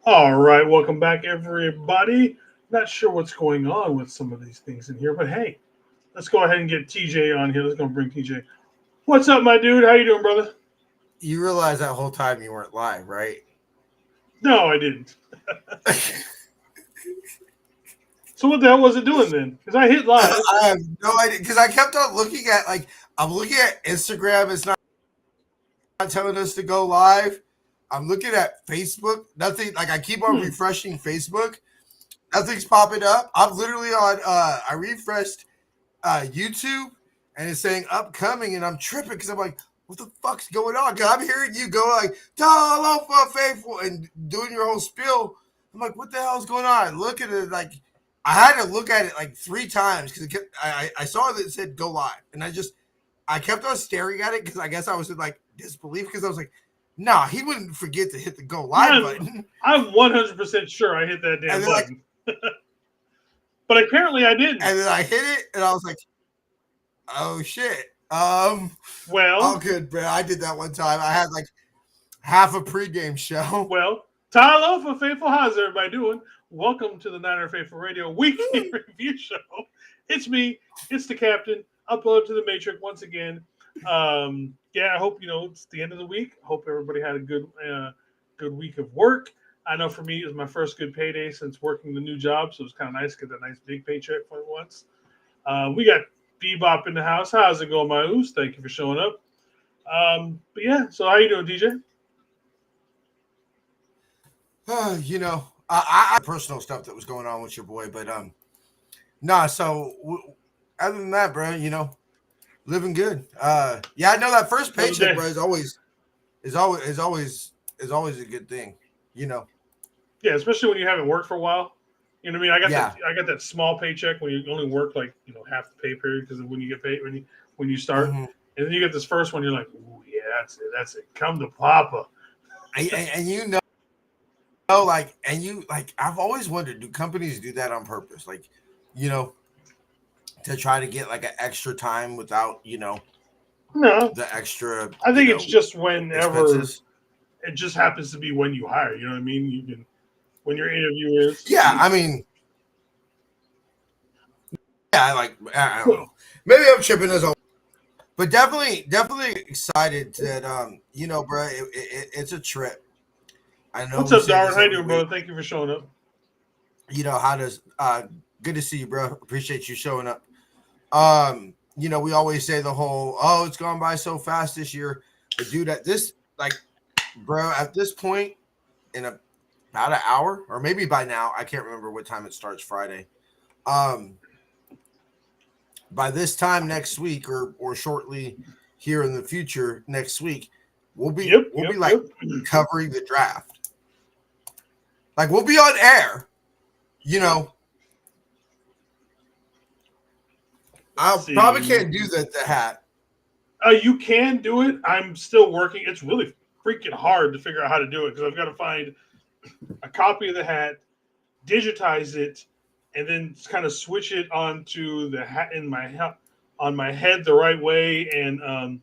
All right, welcome back, everybody. Not sure what's going on with some of these things in here, but hey, let's go ahead and get TJ on here. Let's go bring TJ. What's up, my dude? How you doing, brother? You realize that whole time you weren't live, right? No, I didn't. So what the hell was it doing then? Because I hit live. I have no idea because I kept on looking at I'm looking at Instagram. It's not telling us to go live. I'm looking at Facebook. Nothing. Like I keep on Hmm. refreshing Facebook. Nothing's popping up. I'm literally on. I refreshed YouTube and it's saying upcoming, and I'm tripping because I'm like, what the fuck's going on? Because I'm hearing you go like, hello for faithful and doing your whole spiel. I'm like, what the hell is going on? I look at it like I had to look at it like 3 times because I saw that it said go live, and I kept on staring at it because I guess I was in like disbelief because I was like, nah, he wouldn't forget to hit the go live button. I'm 100% sure I hit that damn And then like, button, but apparently I didn't. and then I hit it, and I was like, oh shit. All Well, good, bro. I did that one time. I had like half a pregame show. well, Tyler for Faithful, how's everybody doing? Welcome to the Niner Faithful Radio Weekly Review Show. It's me, it's the captain, upload to the Matrix once again. Yeah, I hope it's the end of the week. Hope everybody had a good week of work. I know for me it was my first good payday since working the new job, so it was kind of nice to get that nice big paycheck for once. We got Bebop in the house. How's it going, my ooze? Thank you for showing up. But yeah, so how you doing, DJ? I personal stuff that was going on with your boy, but nah. So other than that, bro, living good. Yeah, I know that first paycheck, bro, is always a good thing. Yeah, especially when you haven't worked for a while. You know what I mean? Yeah. I got that small paycheck when you only work like half the pay period because when you get paid when you start, Mhm. and then you get this first one, you're like, ooh, yeah, that's it. Come to Papa. And I've always wondered, do companies do that on purpose? Like, you know, to try to get like an extra time without, No, the extra, I think it's just whenever expenses. it just happens to be when you hire. You know what I mean? You can when your interview is. Yeah, I mean, yeah, I don't know. Maybe I'm tripping as well, but definitely excited that bro, it's a trip. I know What's we up, say Darwin? this How you every doing, week. brother? Thank you for showing up. How does good to see you, bro. Appreciate you showing up. We always say the whole, oh, it's gone by so fast this year. But dude, bro, at this point, in about an hour, or maybe by now, I can't remember what time it starts Friday. Um, by this time next week, or shortly here in the future next week, we'll be Yep, we'll yep, be like yep. covering the draft. Like we'll be on air. You know, I Let's probably see. can't do the hat. You can do it. I'm still working. It's really freaking hard to figure out how to do it because I've got to find a copy of the hat, digitize it, and then kind of switch it onto the hat in on my head the right way. And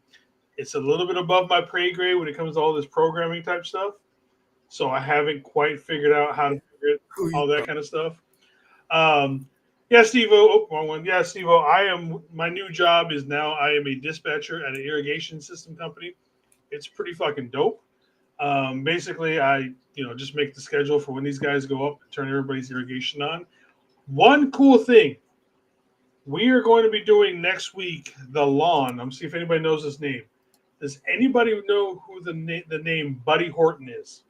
it's a little bit above my pay grade when it comes to all this programming type stuff. So I haven't quite figured out how to figure it, Who you all that kind of stuff. Um, yeah, Steve. Oh, wrong one. Yeah, Steve. I am. My new job is now I am a dispatcher at an irrigation system company. It's pretty fucking dope. Basically, I just make the schedule for when these guys go up and turn everybody's irrigation on. One cool thing we are going to be doing next week the lawn. I'm see if anybody knows this name. Does anybody know who the name Buddy Horton is?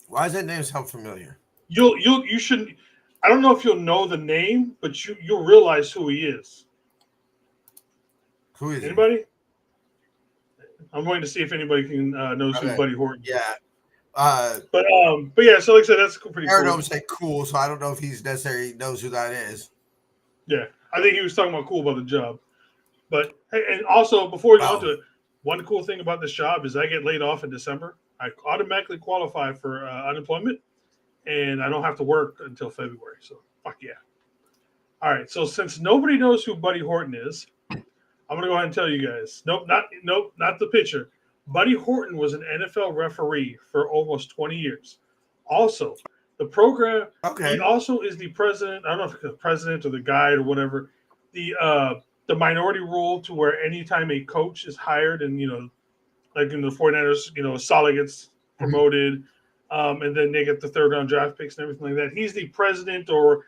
Why does that name sound familiar? You shouldn't. I don't know if you'll know the name, but you'll realize who he is. Who is he? Anybody? I'm going to see if anybody can knows who Okay. Buddy Horton is. Yeah. But yeah, so like I said, that's pretty Aaron cool. don't say cool, so I don't know if he's necessarily knows who that is. Yeah, I think he was talking about cool about the job. But hey, and also before we go into Oh, it, one cool thing about this job is I get laid off in December. I automatically qualify for unemployment, and I don't have to work until February. So fuck yeah. All right. So since nobody knows who Buddy Horton is, I'm gonna go ahead and tell you guys. Nope, not the pitcher. Buddy Horton was an NFL referee for almost 20 years. Also, the program, he Okay. also is the president. I don't know if it's the president or the guide or whatever. The minority rule to where anytime a coach is hired and, like in the 49ers, Saleh gets Mhm. promoted, and then they get the third round draft picks and everything like that. He's the president or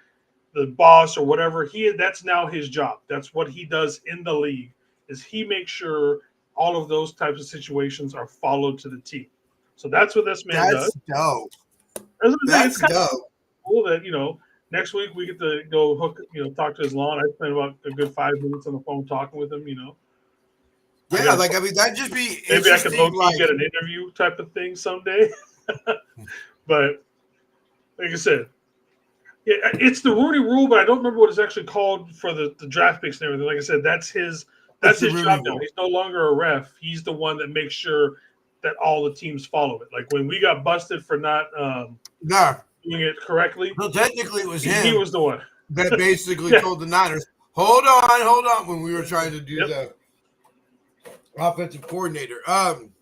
the boss or whatever. That's now his job. That's what he does in the league. Is he makes sure all of those types of situations are followed to the T. So that's what this man does. That's dope. That's what I'm saying. It's That's kind of dope. cool that next week we get to go talk to his lawn. I spent about a good 5 minutes on the phone talking with him. Yeah, like I mean, that'd just be Maybe I could low interesting. key Like, get an interview type of thing someday. But like I said, yeah, it's the Rooney Rule, but I don't remember what it's actually called for the draft picks and everything. Like I said, that's his it's the job Rooney now. Rule. He's no longer a ref. He's the one that makes sure that all the teams follow it. Like when we got busted for not No, doing it correctly, so technically it was he him was the one. that basically Yeah. told the Niners, hold on, when we were trying to do Yep. the offensive coordinator.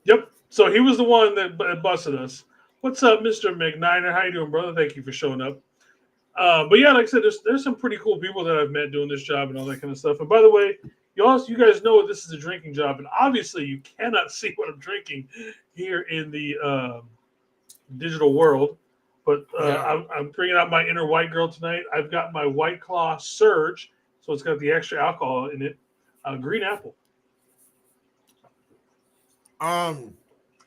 Yep. So he was the one that busted us. What's up, Mr. McNiner? How you doing, brother? Thank you for showing up. But yeah, like I said, there's some pretty cool people that I've met doing this job and all that kind of stuff. And by the way, you guys know this is a drinking job, and obviously you cannot see what I'm drinking here in the digital world. But I'm bringing out my inner white girl tonight. I've got my White Claw Surge, so it's got the extra alcohol in it. Green apple.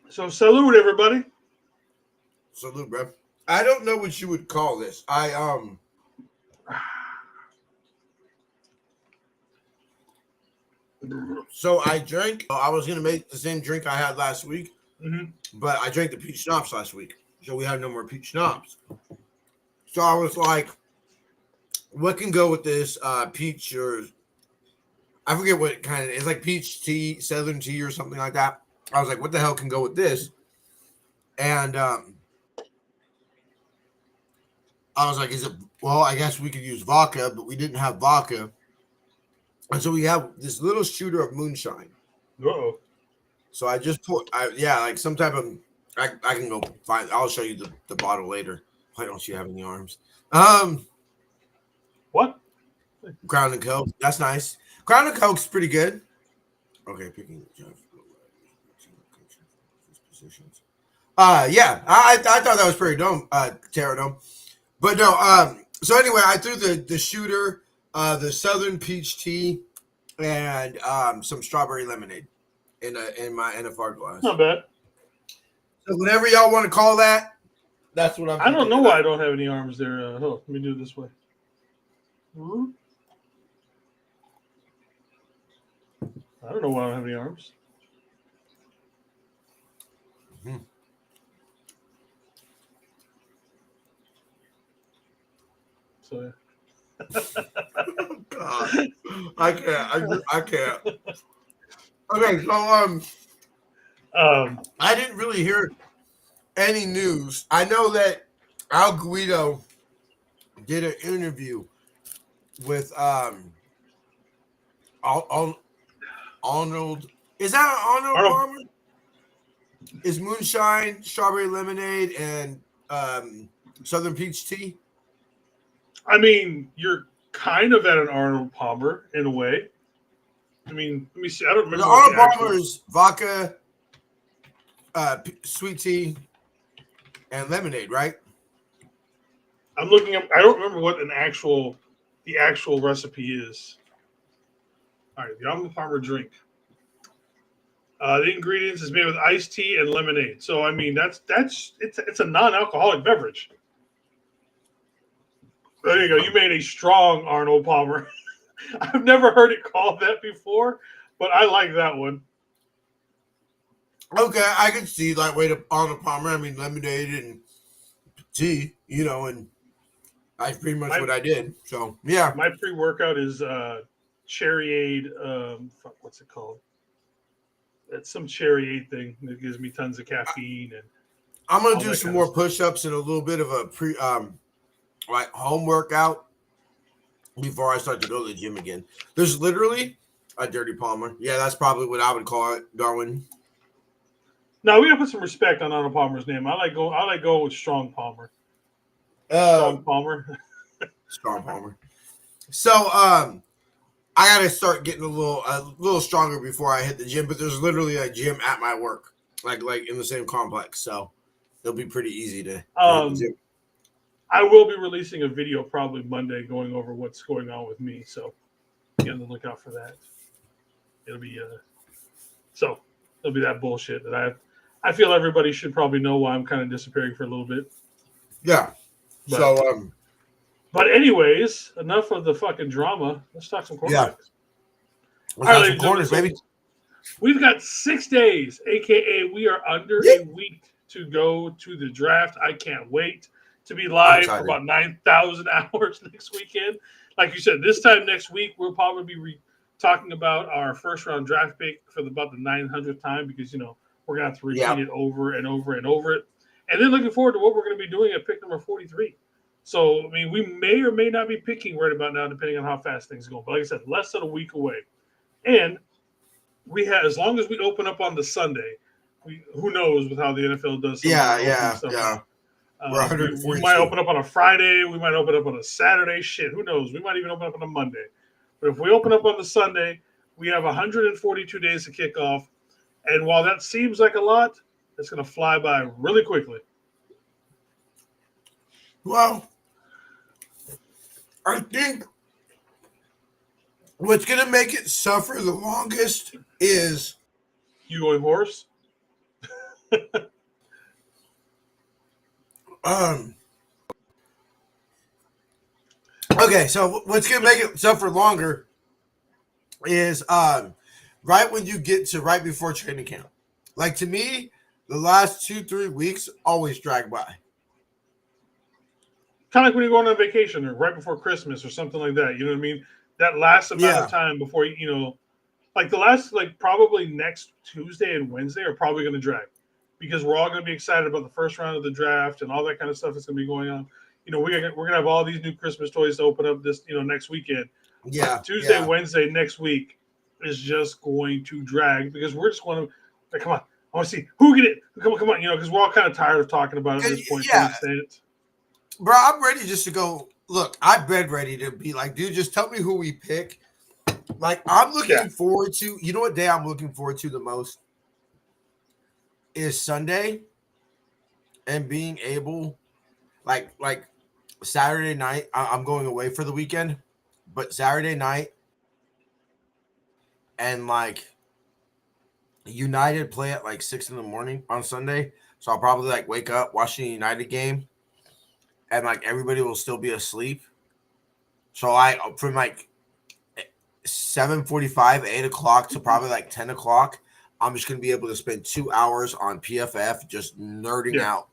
So salute, everybody. Salute, bro. I don't know what you would call this. So I drank. I was gonna make the same drink I had last week, but I drank the peach schnapps last week, so we have no more peach schnapps. So I was like, "What can go with this peach or I forget what kind of it's like peach tea, southern tea, or something like that." I was like, "What the hell can go with this?" And I was like, "Is it? Well, I guess we could use vodka, but we didn't have vodka." And so we have this little shooter of moonshine. Uh-oh. So I just put, like some type of, I can go find, I'll show you the bottle later. Why don't you have any arms? What? Crown and Coke. That's nice. Crown and Coke's pretty good. Okay, picking positions. Yeah, I thought that was pretty dumb, Pterodome. But no, so anyway, I threw the shooter, the Southern peach tea, and some strawberry lemonade in a far glass. Not bad. So whatever y'all want to call that, that's what I'm. I don't know why I don't have any arms there. Let me do it this way. I don't know why I don't have any arms. So yeah. God, I can't. Okay, so I didn't really hear any news. I know that Al Guido did an interview with Arnold. Is that Arnold Palmer? Is moonshine, strawberry lemonade, and Southern peach tea? I mean, you're kind of at an Arnold Palmer in a way. I mean, let me see. I don't remember. The Arnold Palmer is vodka, sweet tea, and lemonade, right? I'm looking up. I don't remember what the actual recipe is. All right, the Arnold Palmer drink. The ingredients is made with iced tea and lemonade. So I mean, it's a non-alcoholic beverage. There you go. You made a strong Arnold Palmer. I've never heard it called that before, but I like that one. Okay, I can see like way to Arnold Palmer. I mean, lemonade and tea, and that's pretty much what I did. So yeah, my pre-workout is Cherryade. What's it called? It's some Cherryade thing that gives me tons of caffeine. And I'm gonna do some more push-ups and a little bit of a like home workout before I start to go to the gym again. There's literally a dirty Palmer. Yeah, that's probably what I would call it, Darwin. No, we gotta put some respect on Arnold Palmer's name. I like going with Strong Palmer. Strong Palmer. Strong Palmer. So, I gotta start getting a little stronger before I hit the gym. But there's literally a gym at my work, like in the same complex. So it'll be pretty easy to hit the gym. I will be releasing a video probably Monday going over what's going on with me. So be on the lookout for that. It'll be it'll be that bullshit that I feel everybody should probably know why I'm kind of disappearing for a little bit. Yeah. But anyways, enough of the fucking drama. Let's talk some quarterbacks. Yeah. All right, some corners, baby. We've got 6 days, aka we are under a week to go to the draft. I can't wait to be live for about 9,000 hours next weekend. Like you said, this time next week we'll probably be talking about our first round draft pick for about the 900th time because we're gonna have to repeat it over and over and over it. And then looking forward to what we're going to be doing at pick number 43. So, I mean, we may or may not be picking right about now, depending on how fast things go. But like I said, less than a week away. And we have, as long as we open up on the Sunday, who knows with how the NFL does. Yeah. We might open up on a Friday. We might open up on a Saturday. Shit, who knows? We might even open up on a Monday. But if we open up on the Sunday, we have 142 days to kick off. And while that seems like a lot, it's going to fly by really quickly. Well, I think what's going to make it suffer the longest is... You going horse? Okay, so what's going to make it suffer longer is right when you get to right before training camp. Like, to me, the last 2-3 weeks always drag by. Kind of like when you're going on vacation or right before Christmas or something like that. You know what I mean? That last amount of time before, like the last, like probably next Tuesday and Wednesday are probably going to drag because we're all going to be excited about the first round of the draft and all that kind of stuff that's going to be going on. We're going to have all these new Christmas toys to open up this, next weekend. Yeah. Tuesday, Wednesday, next week is just going to drag because we're just going to, like, come on. I want to see who get it. Come on, because we're all kind of tired of talking about it at this point. Yeah. Bro, I'm ready just to go. Look, I've been ready to be like, dude, just tell me who we pick. Like, I'm looking forward to, you know what day I'm looking forward to the most? Is Sunday and being able, like Saturday night, I'm going away for the weekend, but Saturday night and like United play at like 6 a.m. on Sunday. So I'll probably like wake up, watch the United game, and like everybody will still be asleep. So from like 7:45, 8 o'clock to probably like 10 o'clock, I'm just gonna be able to spend 2 hours on PFF just nerding out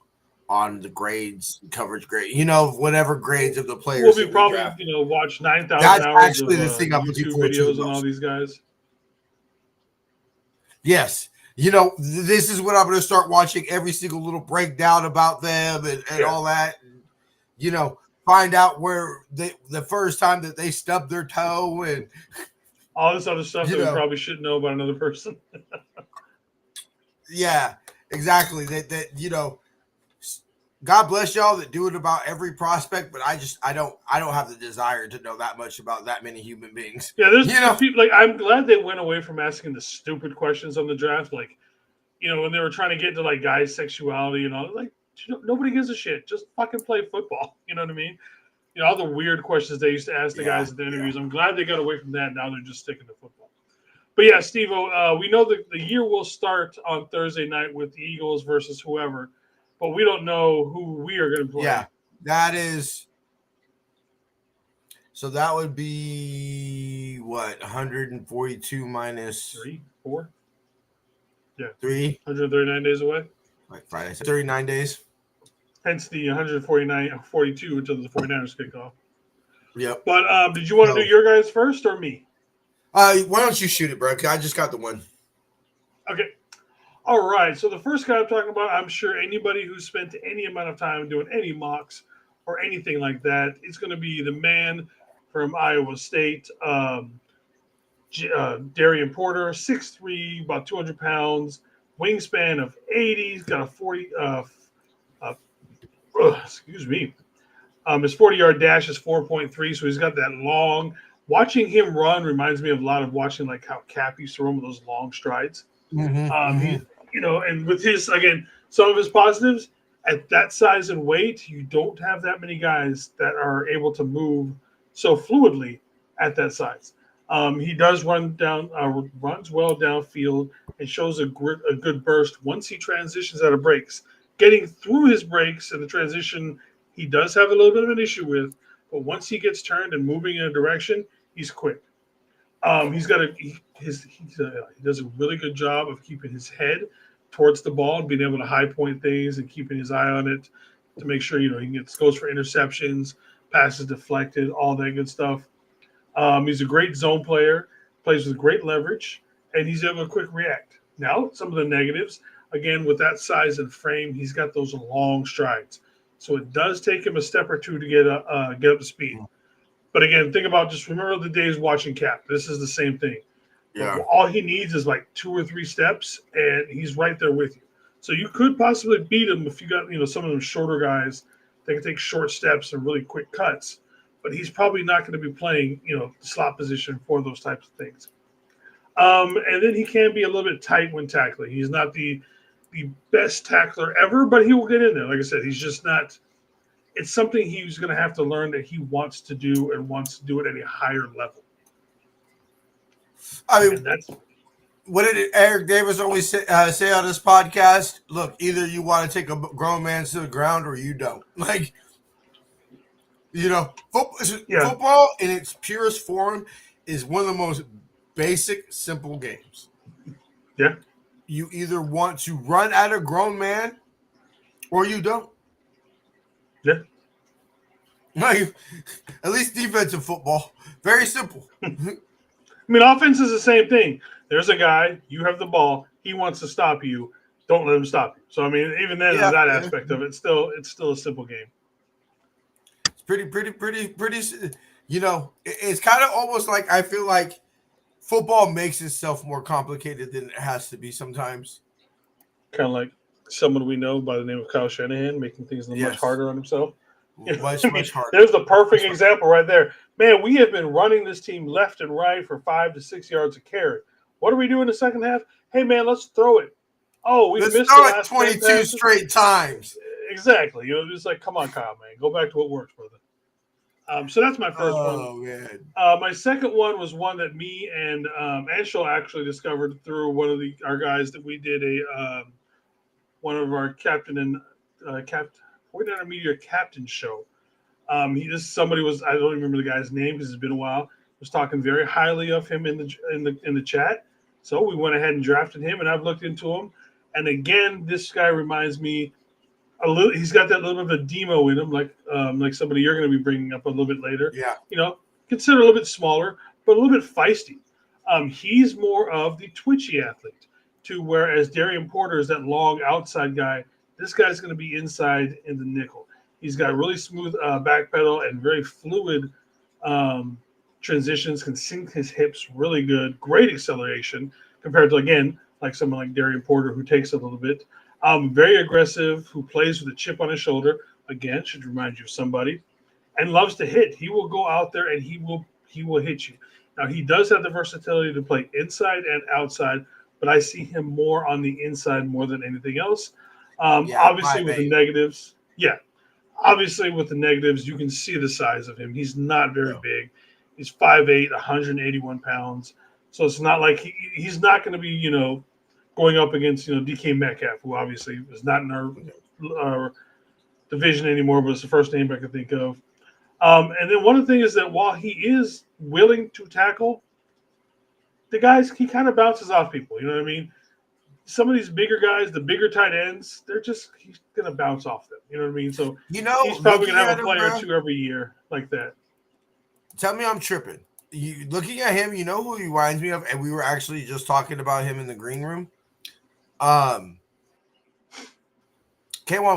on the grades, coverage grade, whatever grades of the players. We'll be probably, watch 9,000 That's hours actually of the thing I'm looking YouTube forward to videos the and all most. these guys. Yes. This is what I'm going to start watching every single little breakdown about them and all that. And, find out where the first time that they stubbed their toe and all this other stuff that we probably shouldn't know about another person. Yeah, exactly. That God bless y'all that do it about every prospect, but I don't have the desire to know that much about that many human beings. Yeah, there's people like I'm glad they went away from asking the stupid questions on the draft, like when they were trying to get into like guys' sexuality and all. Like nobody gives a shit. Just fucking play football. You know what I mean? All the weird questions they used to ask the guys at the interviews. I'm glad they got away from that. Now they're just sticking to football. But yeah, Steve-O, we know that the year will start on Thursday night with the Eagles versus whoever. But we don't know who we are going to play. Yeah, that is. So that would be what 142 minus 4. Yeah, 139 days away. Like Friday, 39 days. Hence the 42 until the 49ers kick off. Yep. But did you want to do your guys first or me? Why don't you shoot it, bro? I just got the one. Okay. All right, so the first guy I'm talking about, I'm sure anybody who's spent any amount of time doing any mocks or anything like that, it's going to be the man from Iowa State, Darian Porter, 6'3", about 200 pounds, wingspan of 80. He's got a 40. Excuse me. His 40-yard dash is 4.3, so he's got that long. Watching him run reminds me of a lot of watching like how Cap used to run with those long strides. He, and with his again, some of his positives at that size and weight, you don't have that many guys that are able to move so fluidly at that size. He does runs well downfield and shows a good burst once he transitions out of breaks. Getting through his breaks in the transition, he does have a little bit of an issue with, but once he gets turned and moving in a direction, he's quick. He's got he does a really good job of keeping his head towards the ball and being able to high point things and keeping his eye on it to make sure he goes for interceptions, passes deflected, all that good stuff. He's a great zone player, plays with great leverage, and he's able to quick react. Now, some of the negatives, again, with that size and frame, he's got those long strides. So it does take him a step or two to get up to speed. But again, just remember the days watching Cap. This is the same thing. Yeah. All he needs is like 2 or 3 steps, and he's right there with you. So you could possibly beat him if you got some of them shorter guys that can take short steps and really quick cuts. But he's probably not going to be playing the slot position for those types of things. And then he can be a little bit tight when tackling. He's not the best tackler ever, but he will get in there. Like I said, he's just not. It's something he's going to have to learn that he wants to do and wants to do it at a higher level. I mean, what did Eric Davis always say on this podcast? Look, either you want to take a grown man to the ground or you don't. Like, football in its purest form is one of the most basic, simple games. Yeah. You either want to run at a grown man or you don't. Yeah. Like, at least defensive football. Very simple. I mean, offense is the same thing. There's a guy, you have the ball, he wants to stop you. Don't let him stop you. So, I mean, even then, that aspect of it, it's still a simple game. It's pretty. It's kind of almost like I feel like football makes itself more complicated than it has to be sometimes. Kind of like someone we know by the name of Kyle Shanahan making things much harder on himself. Much harder. There's the perfect example right there. Man, we have been running this team left and right for 5 to 6 yards a carry. What do we do in the second half? Hey, man, let's throw it. Oh, we missed it 22 straight times. Exactly. It's like, come on, Kyle, man. Go back to what works, brother. So that's my first one. Oh, man. My second one was one that me and Anshul actually discovered through one of our guys that we did one of our captain and media captain show. I don't even remember the guy's name because it's been a while. Was talking very highly of him in the chat. So we went ahead and drafted him, and I've looked into him. And again, this guy reminds me a little. He's got that little bit of a demo in him, like somebody you're going to be bringing up a little bit later. Yeah. Considered a little bit smaller, but a little bit feisty. He's more of the twitchy athlete, whereas Darian Porter is that long outside guy. This guy's going to be inside in the nickel. He's got really smooth back pedal and very fluid transitions, can sink his hips really good, great acceleration compared to, again, like someone like Darian Porter who takes a little bit. Very aggressive, who plays with a chip on his shoulder, again, should remind you of somebody, and loves to hit. He will go out there and he will hit you. Now, he does have the versatility to play inside and outside, but I see him more on the inside more than anything else. Obviously, with the negatives, you can see the size of him. He's not very big. He's 5'8", 181 pounds. So it's not like he's not going to be, going up against, DK Metcalf, who obviously is not in our division anymore, but it's the first name I can think of. And then one of the things is that while he is willing to tackle, he kind of bounces off people. You know what I mean? Some of these bigger guys, the bigger tight ends, he's going to bounce off them. You know what I mean? So he's probably going to have a player or two every year like that. Tell me I'm tripping. Looking at him, you know who he reminds me of? And we were actually just talking about him in the green room. K'Wan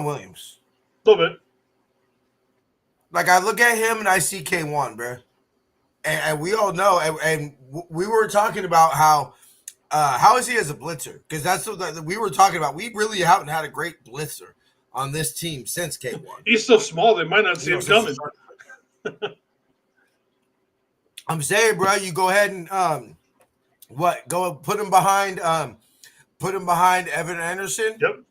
Williams. A little bit. Like, I look at him and I see K'Wan, bro. And we all know. And we were talking about how How is he as a blitzer? Because that's what we were talking about. We really haven't had a great blitzer on this team since K1. He's so small they might not see him since coming. I'm saying, bro, you go ahead and go put him behind Evan Anderson. Yep.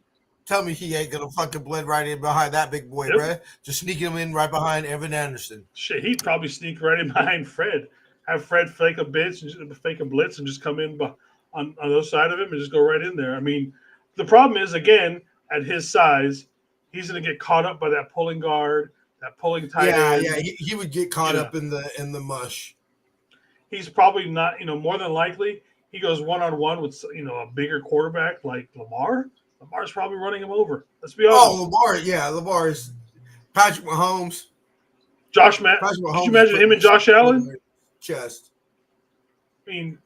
Tell me he ain't gonna fucking blend right in behind that big boy, Yep. bro. Just sneaking him in right behind Evan Anderson. Shit, he'd probably sneak right in behind Fred. Have Fred fake a blitz and just come in on the other side of him and just go right in there. I mean, the problem is, again, at his size, he's going to get caught up by that pulling guard, that pulling tight end. Yeah, he would get caught up in the mush. He's probably not, more than likely, he goes one-on-one with, a bigger quarterback like Lamar. Lamar's probably running him over. Let's be honest. Oh, Lamar is Patrick Mahomes. Did you imagine him and Josh Allen? Chest. The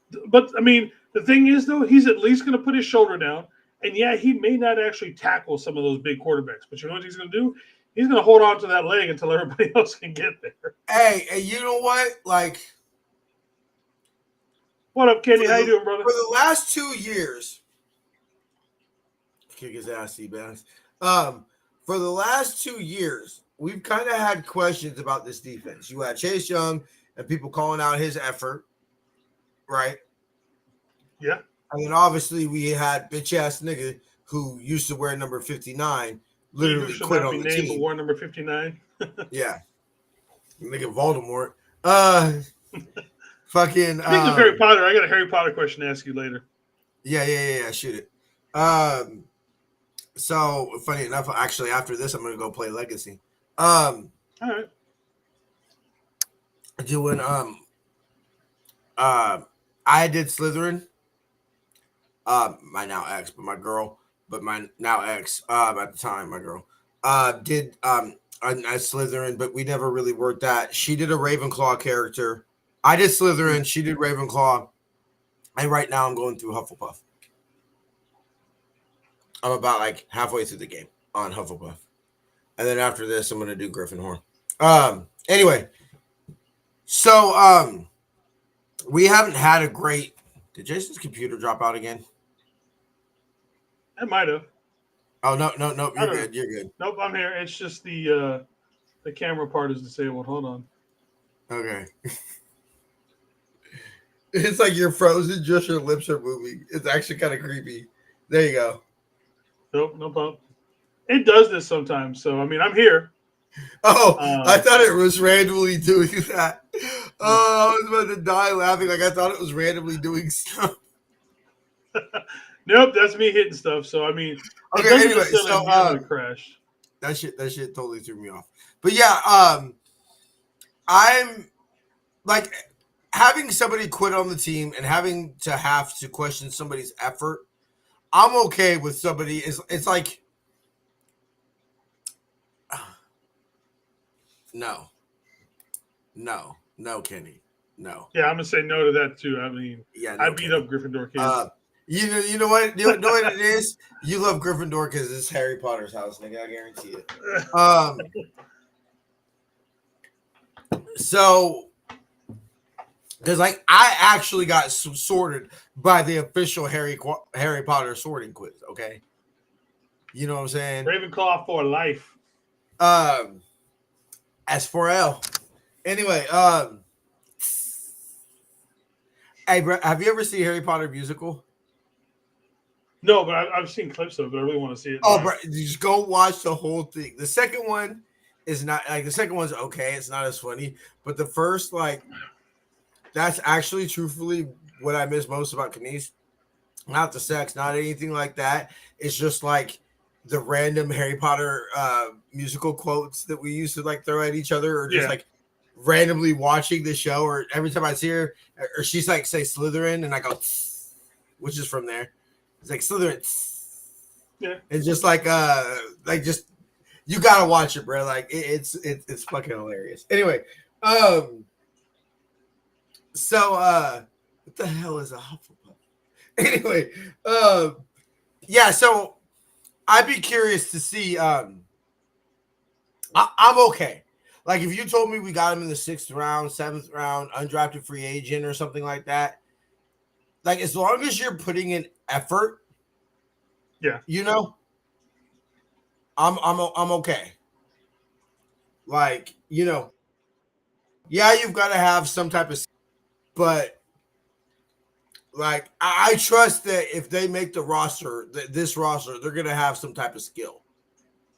thing is, though, he's at least going to put his shoulder down. And yeah, he may not actually tackle some of those big quarterbacks, but you know what he's going to do? He's going to hold on to that leg until everybody else can get there. Hey, you know what? What up, Kenny? How you doing, brother? For the last 2 years, kick his ass, Seabass. For the last 2 years, we've kind of had questions about this defense. You had Chase Young and people calling out his effort, right? Yeah. And then obviously we had bitch ass nigga who used to wear number 59 literally quit on the team. Wore number 59. Yeah. Nigga Voldemort. Fucking Speaking of Harry Potter, I got a Harry Potter question to ask you later. Yeah. Shoot it. So funny enough, actually after this I'm gonna go play Legacy. All right. Doing I did Slytherin. My now ex, but my girl, but my now ex, at the time, my girl, did I Slytherin, but we never really worked that. She did a Ravenclaw character. I did Slytherin, she did Ravenclaw, and right now I'm going through Hufflepuff. I'm about halfway through the game on Hufflepuff. And then after this, I'm gonna do Gryffindor. Anyway, so we haven't had a great. Did Jason's computer drop out again? It might have. Oh no, you're good. You're good. Nope, I'm here. It's just the camera part is disabled. Hold on. Okay. It's like you're frozen, just your lips are moving. It's actually kind of creepy. There you go. Nope, no problem. It does this sometimes. So I'm here. Oh, I thought it was randomly doing that. Oh, I was about to die laughing. I thought it was randomly doing stuff. Nope, that's me hitting stuff. So okay. Anyway, so crash. That shit totally threw me off. But yeah, I'm having somebody quit on the team and having to question somebody's effort. I'm okay with somebody. It's like no, Kenny, no. Yeah, I'm gonna say no to that too. Yeah, I beat up Gryffindor kids. You know what? You know what it is? You love Gryffindor because it's Harry Potter's house, nigga. I guarantee it. So, because I actually got sorted by the official Harry Potter sorting quiz. Okay, you know what I'm saying? Ravenclaw for life. S4L. Anyway, hey, bro, have you ever seen Harry Potter musical? No, but I've seen clips of it. I really want to see it. Oh, bro, just go watch the whole thing. The second one is not the second one's okay. It's not as funny, but the first, that's actually truthfully what I miss most about Kanice. Not the sex, not anything like that. It's just the random Harry Potter musical quotes that we used to throw at each other, or just randomly watching the show, or every time I see her, or she's say Slytherin, and I go, which is from there. It's Slytherin. Yeah. It's just just you gotta watch it, bro. It's fucking hilarious. Anyway, so what the hell is a Hufflepuff? Anyway, yeah, so I'd be curious to see. I'm okay. If you told me we got him in the 6th round, 7th round, undrafted free agent or something like that, like as long as you're putting in effort, Yeah. you know, I'm okay. Like, you know, yeah, you've got to have some type of, but like I trust that if they make the roster, this roster, they're gonna have some type of skill.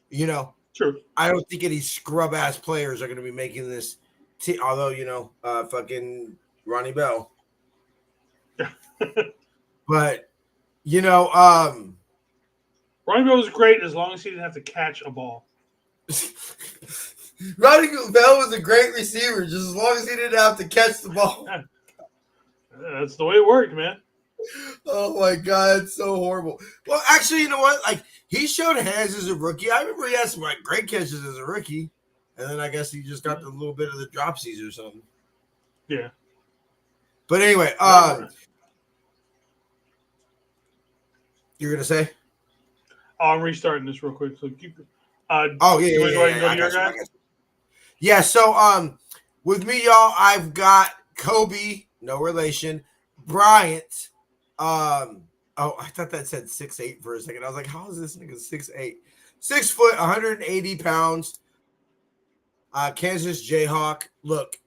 You know, True. I don't think any scrub ass players are gonna be making this. Although you know, fucking Ronnie Bell, but you know, Ronnie Bell was great as long as he didn't have to catch a ball. Ronnie Bell was a great receiver, just as long as he didn't have to catch the ball. That's the way it worked, man. Oh my god, it's so horrible. Well, actually, you know what? Like he showed hands as a rookie. I remember he had some like great catches as a rookie, and then I guess he just got a little bit of the dropsies or something. Yeah. But anyway, you're gonna say? Oh, I'm restarting this real quick. So keep. Oh yeah, Go yeah. to your guy. Yeah. So with me, y'all, I've got Kobe, no relation. Bryant. Oh, I thought that said 6'8" for a second. I was like, how is this nigga 6'8"? 6 foot, 180 pounds. Kansas Jayhawk. Look,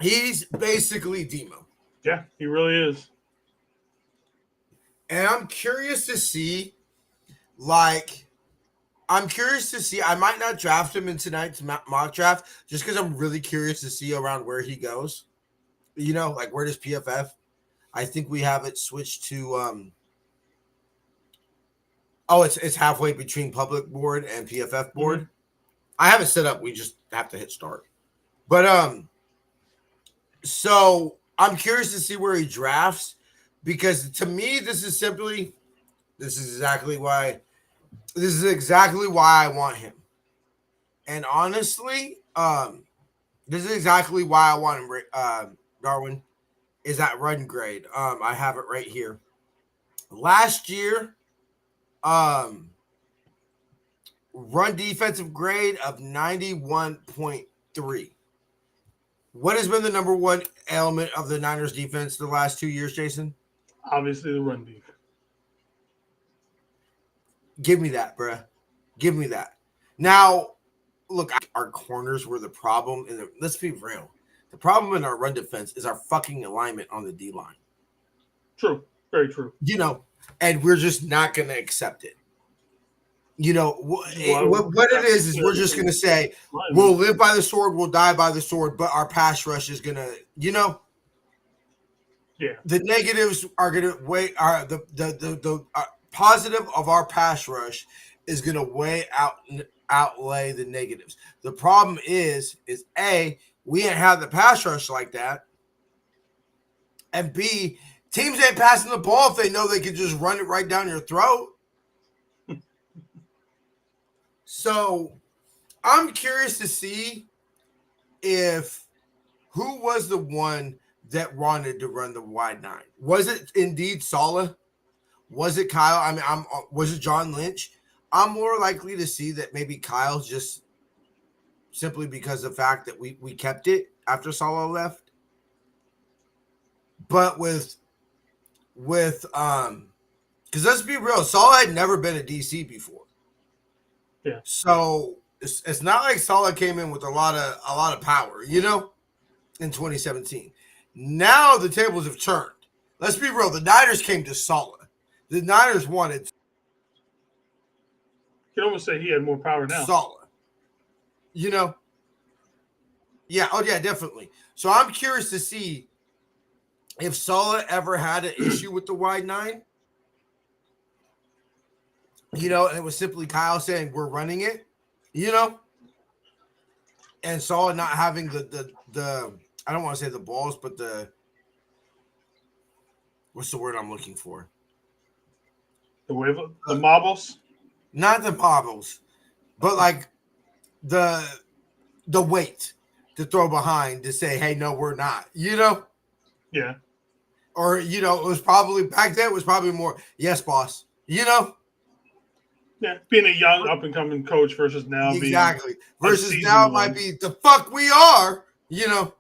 he's basically Demo. Yeah, he really is. And I'm curious to see, I might not draft him in tonight's mock draft just because I'm really curious to see around where he goes. You know, like where does PFF? I think we have it switched to it's halfway between public board and PFF board. Mm-hmm. I have it set up. We just have to hit start. But so I'm curious to see where he drafts because to me this is exactly why I want him. And honestly, this is exactly why I want him, Darwin, is that run grade. I have it right here. Last year, run defensive grade of 91.3. What has been the number one element of the Niners defense the last 2 years, Jason? Obviously, the run defense. Give me that, bruh. Give me that. Now, look, our corners were the problem. Let's be real. The problem in our run defense is our fucking alignment on the D line. True. Very true. You know, and we're just not going to accept it. You know, what it is we're just going to say, we'll live by the sword, we'll die by the sword, but our pass rush is going to, you know. Yeah. The negatives are going to weigh, the positive of our pass rush is going to outlay the negatives. The problem is A, we ain't have the pass rush like that. And B, teams ain't passing the ball if they know they can just run it right down your throat. So I'm curious to see who was the one that wanted to run the wide nine. Was it indeed Saleh? Was it Kyle? I mean, was it John Lynch? I'm more likely to see that maybe Kyle's just simply because of the fact that we kept it after Saleh left. But because let's be real, Saleh had never been a DC before. Yeah. So it's not like Saleh came in with a lot of power, you know, in 2017. Now the tables have turned. Let's be real. The Niners came to Saleh. The Niners wanted. You can almost say he had more power now. Saleh. You know? Yeah. Oh, yeah, definitely. So I'm curious to see if Saleh ever had an issue with the wide nine. You know, and it was simply Kyle saying, we're running it, you know? And Saleh not having the I don't want to say the balls, but what's the word I'm looking for? The marbles? Not the marbles, but like the weight to throw behind to say, hey, no, we're not, you know? Yeah. Or, you know, it was probably back then, it was probably more, yes, boss, you know? Yeah, being a young up-and-coming coach versus now exactly. being versus now it might be the fuck we are, you know?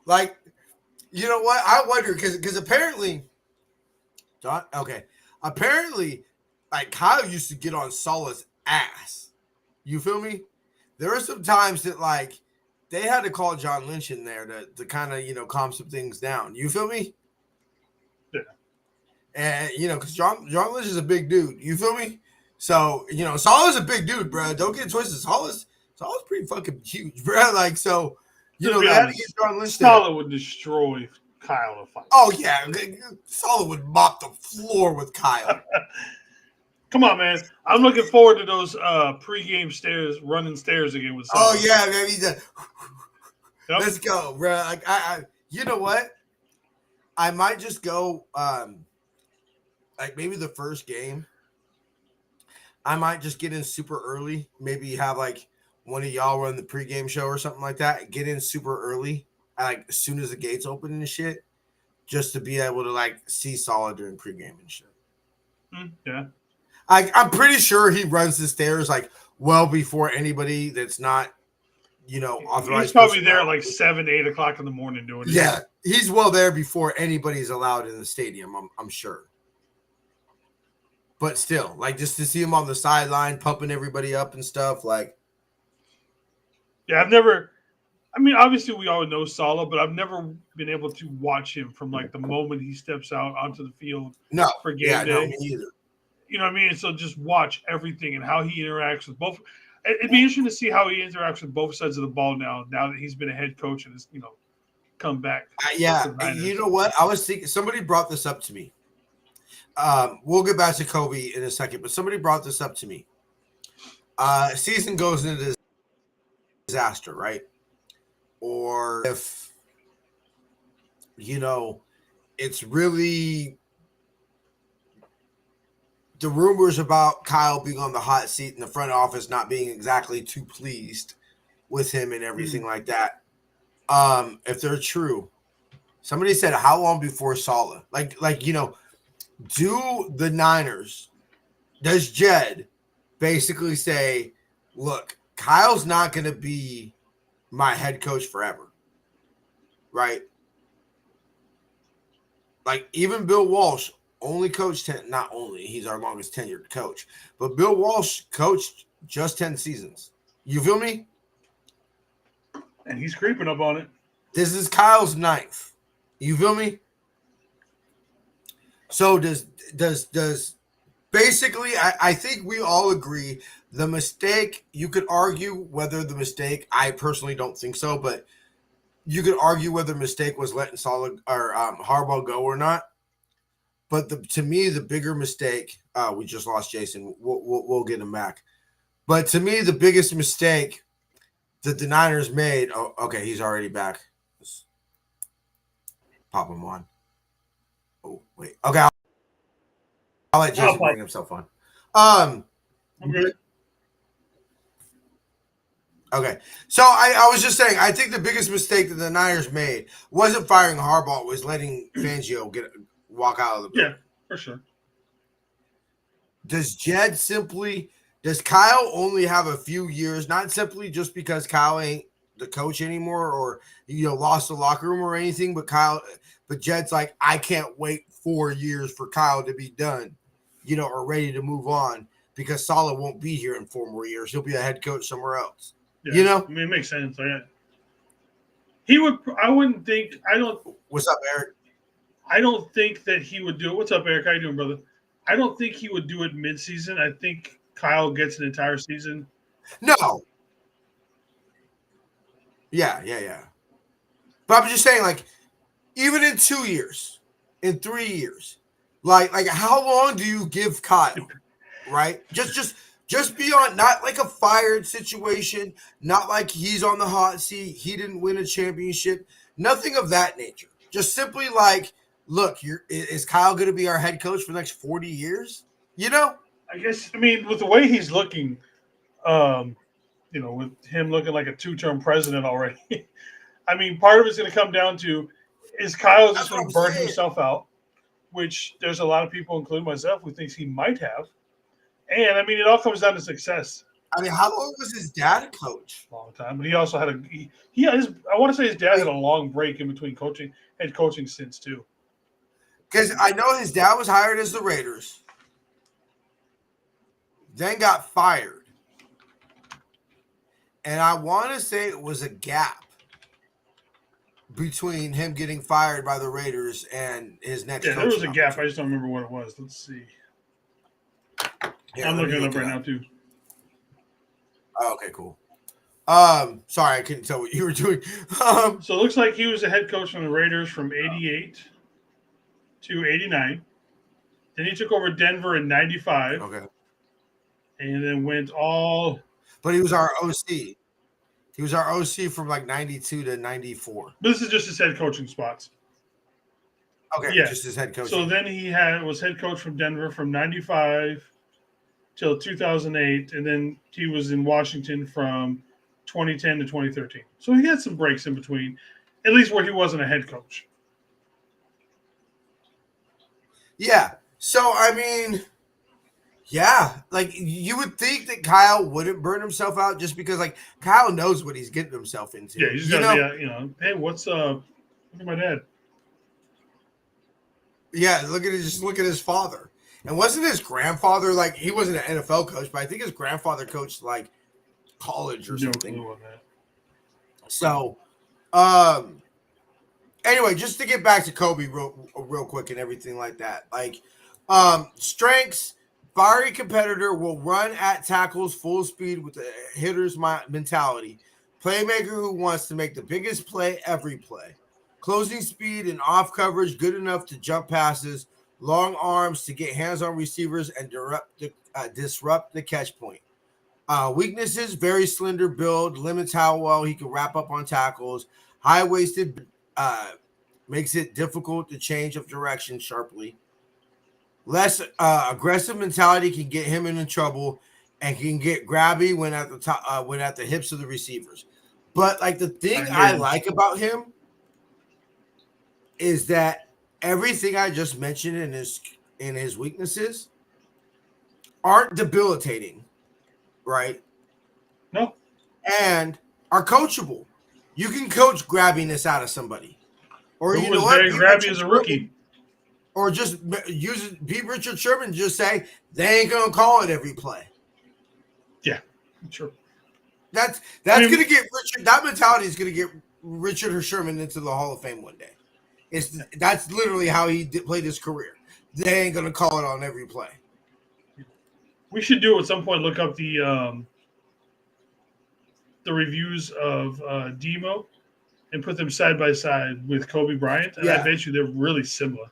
Like, you know what? I wonder because apparently, John. Okay, apparently, like Kyle used to get on Salah's ass. You feel me? There were some times that like they had to call John Lynch in there to kind of calm some things down. You feel me? Yeah. And because John Lynch is a big dude. You feel me? So Salah's a big dude, bro. Don't get it twisted. Salah's pretty fucking huge, bro. Like so, they had to get John Lynch there. Salah would destroy Kyle in a fight. Oh yeah, Salah would mop the floor with Kyle. Come on, man. I'm looking forward to those pregame running stairs again with Salah. Oh yeah, man. He's yep. Let's go, bro. Like I you know what? I might just go like maybe the first game. I might just get in super early. Maybe have like one of y'all run the pregame show or something like that. Get in super early, like as soon as the gates open and shit, just to be able to like see Salah during pregame and shit. Yeah. I'm pretty sure he runs the stairs like well before anybody that's not, authorized. He's probably there at like 7, 8 o'clock in the morning doing it. Yeah, he's well there before anybody's allowed in the stadium. I'm sure. But still, like just to see him on the sideline pumping everybody up and stuff, like. Yeah, obviously we all know Salah, but I've never been able to watch him from like the moment he steps out onto the field for game day. No, me either. You know what I mean? So just watch everything and how he interacts with both. It'd be interesting to see how he interacts with both sides of the ball now that he's been a head coach and has, come back. Yeah, you know what? I was thinking somebody brought this up to me. We'll get back to Kobe in a second, but somebody brought this up to me. Season goes into disaster, right? Or if it's really the rumors about Kyle being on the hot seat in the front office not being exactly too pleased with him and everything like that. If they're true, somebody said how long before Salah? Do the Niners, does Jed basically say, look, Kyle's not going to be my head coach forever, right? Like even Bill Walsh only coached not only, he's our longest tenured coach, but Bill Walsh coached just 10 seasons. You feel me? And he's creeping up on it. This is Kyle's 9th. You feel me? So does basically, I think we all agree the mistake, you could argue whether the mistake, I personally don't think so, but you could argue whether the mistake was letting Salah or Harbaugh go or not. But to me, the bigger mistake, we just lost Jason. We'll get him back. But to me, the biggest mistake that the Niners made. Oh, okay, he's already back. Let's pop him on. Oh wait. Okay, I'll let Jason bring himself on. Okay. So I was just saying, I think the biggest mistake that the Niners made wasn't firing Harbaugh, was letting Fangio walk out of the building. Yeah, for sure. Does Kyle only have a few years, not simply just because Kyle ain't the coach anymore or lost the locker room or anything, but Jed's like, I can't wait 4 years for Kyle to be done, or ready to move on because Salah won't be here in 4 more years. He'll be a head coach somewhere else. Yeah. I mean, it makes sense. I wouldn't think, What's up, Eric? I don't think that he would do it. What's up, Eric? How you doing, brother? I don't think he would do it mid-season. I think Kyle gets an entire season. No. Yeah. But I'm just saying, like, even in 2 years, in 3 years, like how long do you give Kyle, right? Just be on, not like a fired situation, not like he's on the hot seat, he didn't win a championship, nothing of that nature. Just simply like, look, is Kyle going to be our head coach for the next 40 years? I guess, with the way he's looking, with him looking like a 2-term president already, part of it's going to come down to, is Kyle just going to burn himself out, which there's a lot of people, including myself, who thinks he might have. And, it all comes down to success. I mean, how long was his dad a coach? Long time, but he also had I want to say his dad had a long break in between head coaching stints too. Because I know his dad was hired as the Raiders, then got fired. And I want to say it was a gap between him getting fired by the Raiders and his next. Yeah, there was a gap. I just don't remember what it was. Let's see. I'm looking it up right now too. Oh, okay, cool. Sorry, I couldn't tell what you were doing. So it looks like he was the head coach from the Raiders from '88 to '89. Then he took over Denver in '95. Okay. And then went all. But he was our OC. He was our OC from like 92 to 94. This is just his head coaching spots. Okay, yeah. Just his head coach. So then he was head coach from Denver from '95 till 2008, and then he was in Washington from 2010 to 2013. So he had some breaks in between, at least where he wasn't a head coach. Yeah. So, I mean, yeah, like you would think that Kyle wouldn't burn himself out just because, like, Kyle knows what he's getting himself into. Yeah, he's just got to be, hey, what's look at my dad. Yeah, look at his father. And wasn't his grandfather, like, he wasn't an NFL coach, but I think his grandfather coached, like, college or something. No clue on that. So, anyway, just to get back to Kobe real quick and everything like that. Like, strengths, fiery competitor, will run at tackles full speed with the hitter's mentality. Playmaker who wants to make the biggest play every play. Closing speed and off coverage good enough to jump passes. Long arms to get hands on receivers and disrupt the catch point. Weaknesses, very slender build, limits how well he can wrap up on tackles. High-waisted makes it difficult to change of direction sharply. Less aggressive mentality can get him into trouble and can get grabby when at the top, when at the hips of the receivers. But like the thing I like about him is that everything I just mentioned in his weaknesses aren't debilitating, right? No. And are coachable. You can coach grabbiness out of somebody. Or you know what? Very grabby as a rookie. Or just be Richard Sherman. Just say they ain't gonna call it every play. Yeah, sure. That's gonna get Richard. That mentality is gonna get Richard Sherman into the Hall of Fame one day. That's literally how he played his career. They ain't gonna call it on every play. We should do at some point. Look up the reviews of Demo and put them side by side with Kobe Bryant, and I bet you they're really similar.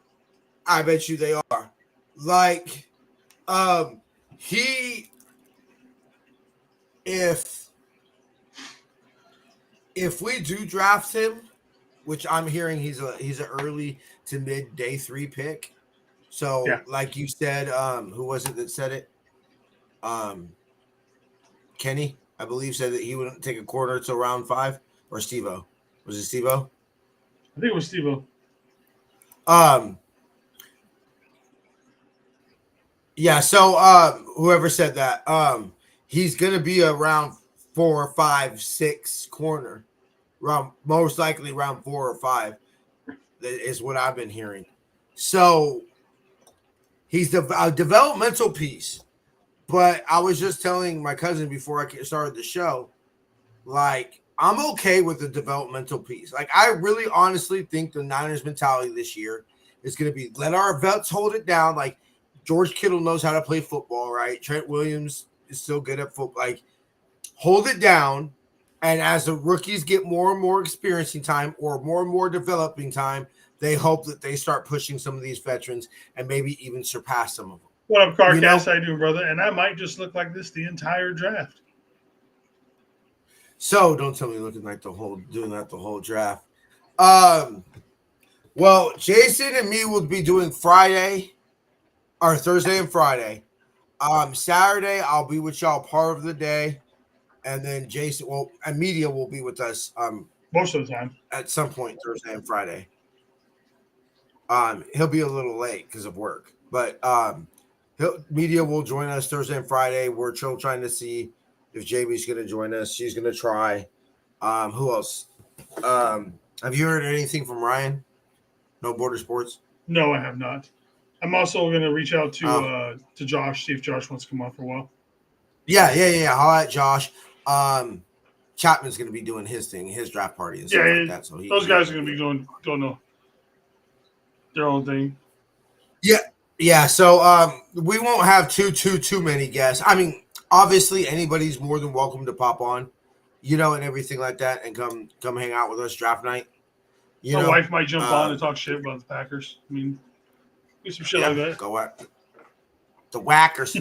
I bet you they are. Like, if we do draft him, which I'm hearing he's an early to mid day 3 pick. So, like you said, who was it that said it? Kenny, I believe, said that he wouldn't take a corner till round 5, or Steve-O. Was it Steve-O? I think it was Steve-O. Yeah, so whoever said that, he's gonna be around 4, 5, 6 corner, most likely around 4 or 5, is what I've been hearing. So he's a developmental piece. But I was just telling my cousin before I started the show, like, I'm okay with the developmental piece. Like, I really honestly think the Niners mentality this year is going to be let our vets hold it down. Like, George Kittle knows how to play football, right? Trent Williams is still good at football. Like, hold it down. And as the rookies get more and more experiencing time or more and more developing time, they hope that they start pushing some of these veterans and maybe even surpass some of them. What up, Carcass? How you doing, brother? And I might just look like this the entire draft. So don't tell me doing that the whole draft. Well, Jason and me will be doing Thursday and Friday. Saturday I'll be with y'all part of the day, and then Jason, and media will be with us. Most of the time. At some point Thursday and Friday. He'll be a little late because of work, but media will join us Thursday and Friday. We're still trying to see if Jamie's going to join us. She's going to try. Who else? Have you heard anything from Ryan? No Border Sports? No, I have not. I'm also going to reach out to Josh, see if Josh wants to come on for a while. Yeah. I'll at Josh. Chapman's going to be doing his thing, his draft party and stuff like that. So those guys are going to be doing their own thing. Yeah. So we won't have too many guests. I mean, obviously anybody's more than welcome to pop on, and everything like that, and come hang out with us draft night. My wife might jump on and talk shit about the Packers. I mean, do some shit like that. Go whack the Whackers.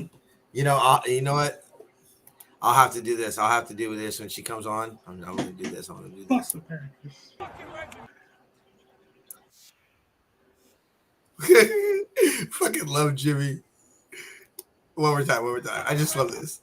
You know what? I'll have to do this. I'll have to do this when she comes on. I'm going to do this. I'm going to do this. Fuck the Packers. Fucking love Jimmy. One more time. I just love this.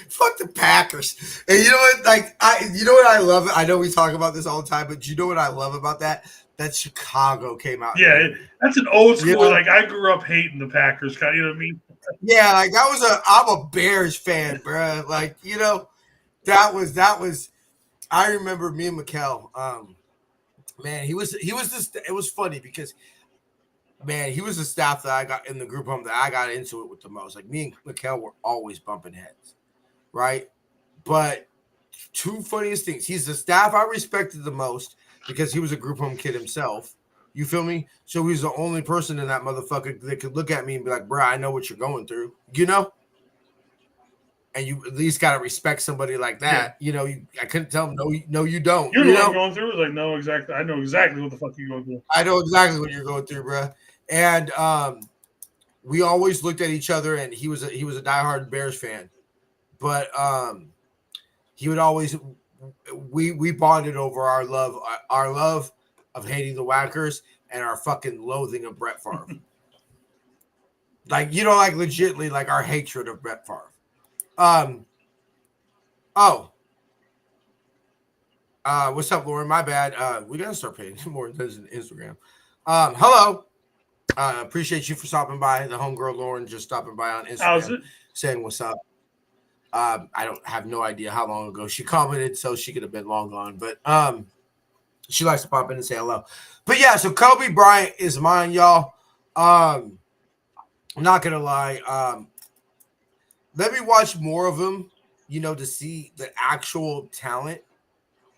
Fuck the Packers. And you know what? What I love? I know we talk about this all the time, but you know what I love about that? That Chicago came out. Yeah, that's an old school. Like, I grew up hating the Packers. You know what I mean? Yeah, like I'm a Bears fan, bro. Like, that was. I remember me and Mikkel. Man, he was this. It was funny because, man, he was the staff that I got in the group home that I got into it with the most. Like, me and Mikkel were always bumping heads, right? But two funniest things. He's the staff I respected the most because he was a group home kid himself. You feel me? So he's the only person in that motherfucker that could look at me and be like, bro, I know what you're going through, And you at least got to respect somebody like that. Yeah. I couldn't tell him, no, you don't. You know what I'm going through? Like, no, exactly. I know exactly what the fuck you're going through. I know exactly what you're going through, bro. And we always looked at each other, and he was a diehard Bears fan. But he would always we bonded over our love of hating the Whackers and our fucking loathing of Brett Favre. Like, legitimately, like, our hatred of Brett Favre. What's up, Lauren? My bad. We gotta start paying more attention to Instagram. Hello. Appreciate you for stopping by. The homegirl Lauren just stopping by on Instagram. How's it? Saying what's up. I don't have no idea how long ago she commented, so she could have been long gone. But she likes to pop in and say hello. But yeah, so Kobe Bryant is mine, y'all. I'm not gonna lie. Let me watch more of him, to see the actual talent.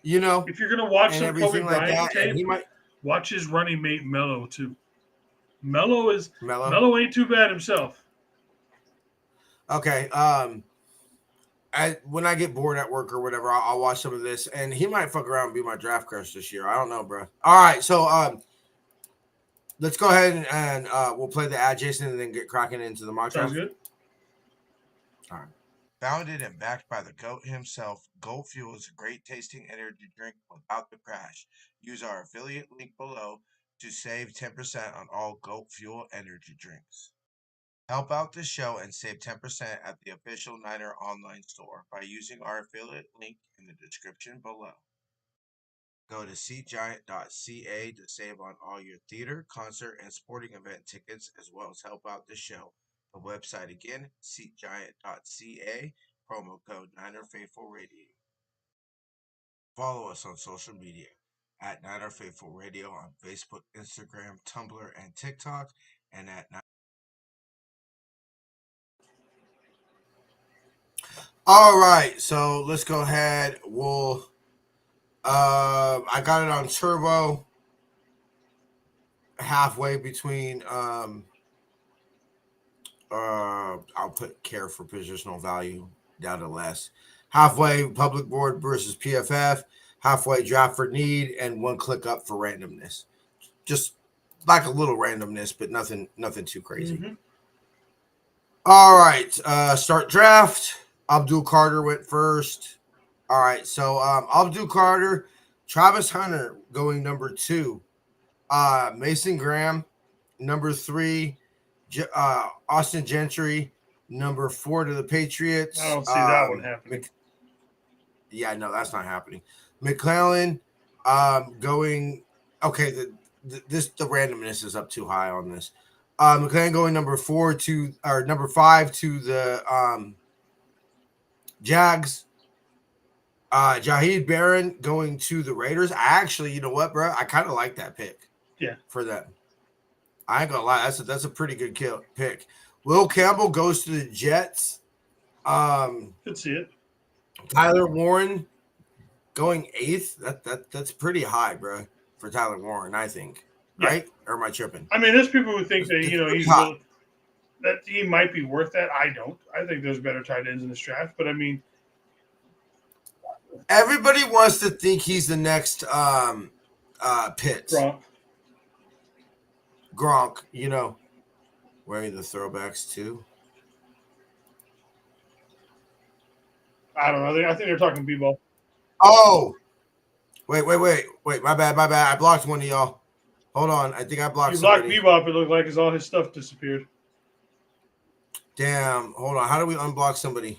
If you're gonna watch some Kobe Bryant like tape, watch his running mate Melo too. Melo ain't too bad himself. Okay. When I get bored at work or whatever, I'll watch some of this, and he might fuck around and be my draft crush this year. I don't know, bro. All right, so let's go ahead and we'll play the ad, Jason, and then get cracking into the mock draft. Sounds good. All right. Founded and backed by the GOAT himself, Goat Fuel is a great tasting energy drink without the crash. Use our affiliate link below to save 10% on all Goat Fuel energy drinks. Help out the show and save 10% at the official Niner online store by using our affiliate link in the description below. Go to seatgiant.ca to save on all your theater, concert, and sporting event tickets, as well as help out the show. The website again, seatgiant.ca, promo code Niner Faithful Radio. Follow us on social media at Niner Faithful Radio on Facebook, Instagram, Tumblr, and TikTok, and at All right, so let's go ahead. We'll I got it on turbo halfway between I'll put care for positional value down to less. Halfway public board versus PFF, halfway draft for need, and one click up for randomness. Just like a little randomness, but nothing too crazy. Mm-hmm. All right, start draft. Abdul Carter went first. All right, so Abdul Carter, Travis Hunter going number 2. Mason Graham, number 3. Austin Gentry, number 4 to the Patriots. I don't see that one happening. Yeah, no, that's not happening. McClellan going. Okay, the randomness is up too high on this. McClain going number 5 to the Jags. Jaheed Barron going to the Raiders. I actually, you know what, bro? I kind of like that pick. Yeah. For them. I ain't gonna lie, that's a pretty good pick. Will Campbell goes to the Jets. Could see it. Tyler Warren going 8th. That's pretty high, bro, for Tyler Warren, I think. Yeah. Right? Or am I tripping? I mean, there's people who think that, you know, high. that he might be worth that. I don't. I think there's better tight ends in this draft, but I mean, everybody wants to think he's the next Pitts. Gronk, you know, wearing the throwbacks too. I don't know. I think they're talking B-ball. Oh, wait. My bad. I blocked one of y'all. Hold on. I think I blocked somebody. You blocked Bebop. It looked like all his stuff disappeared. Damn. Hold on. How do we unblock somebody?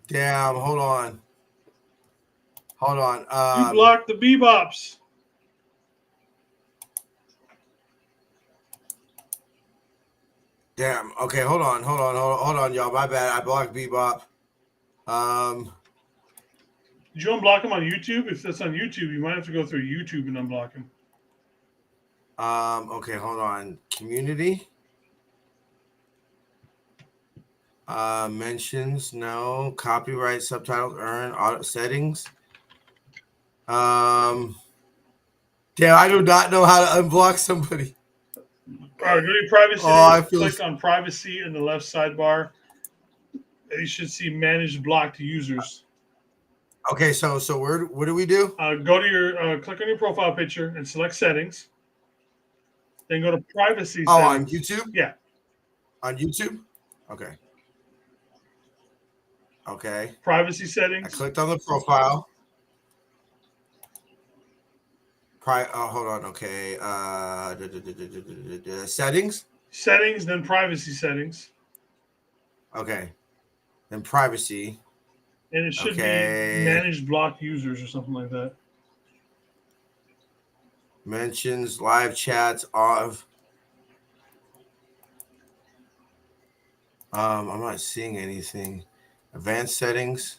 Damn. Hold on. You blocked the Bebops. Damn. Okay. Hold on, y'all. My bad. I blocked Bebop. Did you unblock him on YouTube? If that's on YouTube, you might have to go through YouTube and unblock him. Okay. Hold on. Community. Mentions, no. Copyright, subtitles, earn, auto settings. Damn, I do not know how to unblock somebody. Go to privacy. Click on privacy in the left sidebar. You should see manage blocked users. Okay, so what do we do? Go to your click on your profile picture and select settings. Then go to privacy. Oh, settings. On YouTube? Yeah. On YouTube? Okay. Okay. Privacy settings. I clicked on the profile. Hold on. Okay. Settings. Settings, then privacy settings. Okay. Then privacy. And it should be manage blocked users or something like that. Mentions, live chats off. I'm not seeing anything. Advanced settings.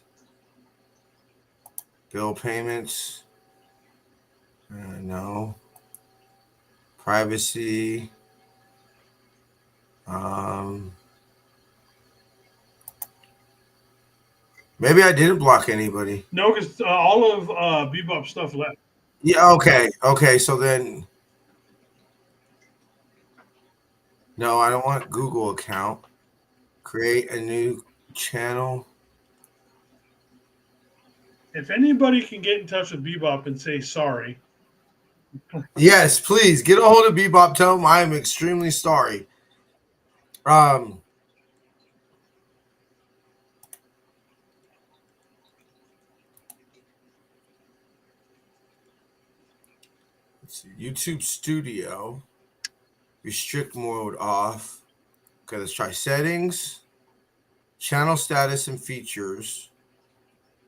Bill payments. No. Privacy. Maybe I didn't block anybody. No, because all of Bebop stuff left. Yeah, okay. So then, no, I don't want Google account. Create a new channel. If anybody can get in touch with Bebop and say sorry. Yes, please get a hold of Bebop. Tell him I am extremely sorry. Let's see. YouTube Studio. Restrict mode off. Okay, let's try settings. Channel status and features.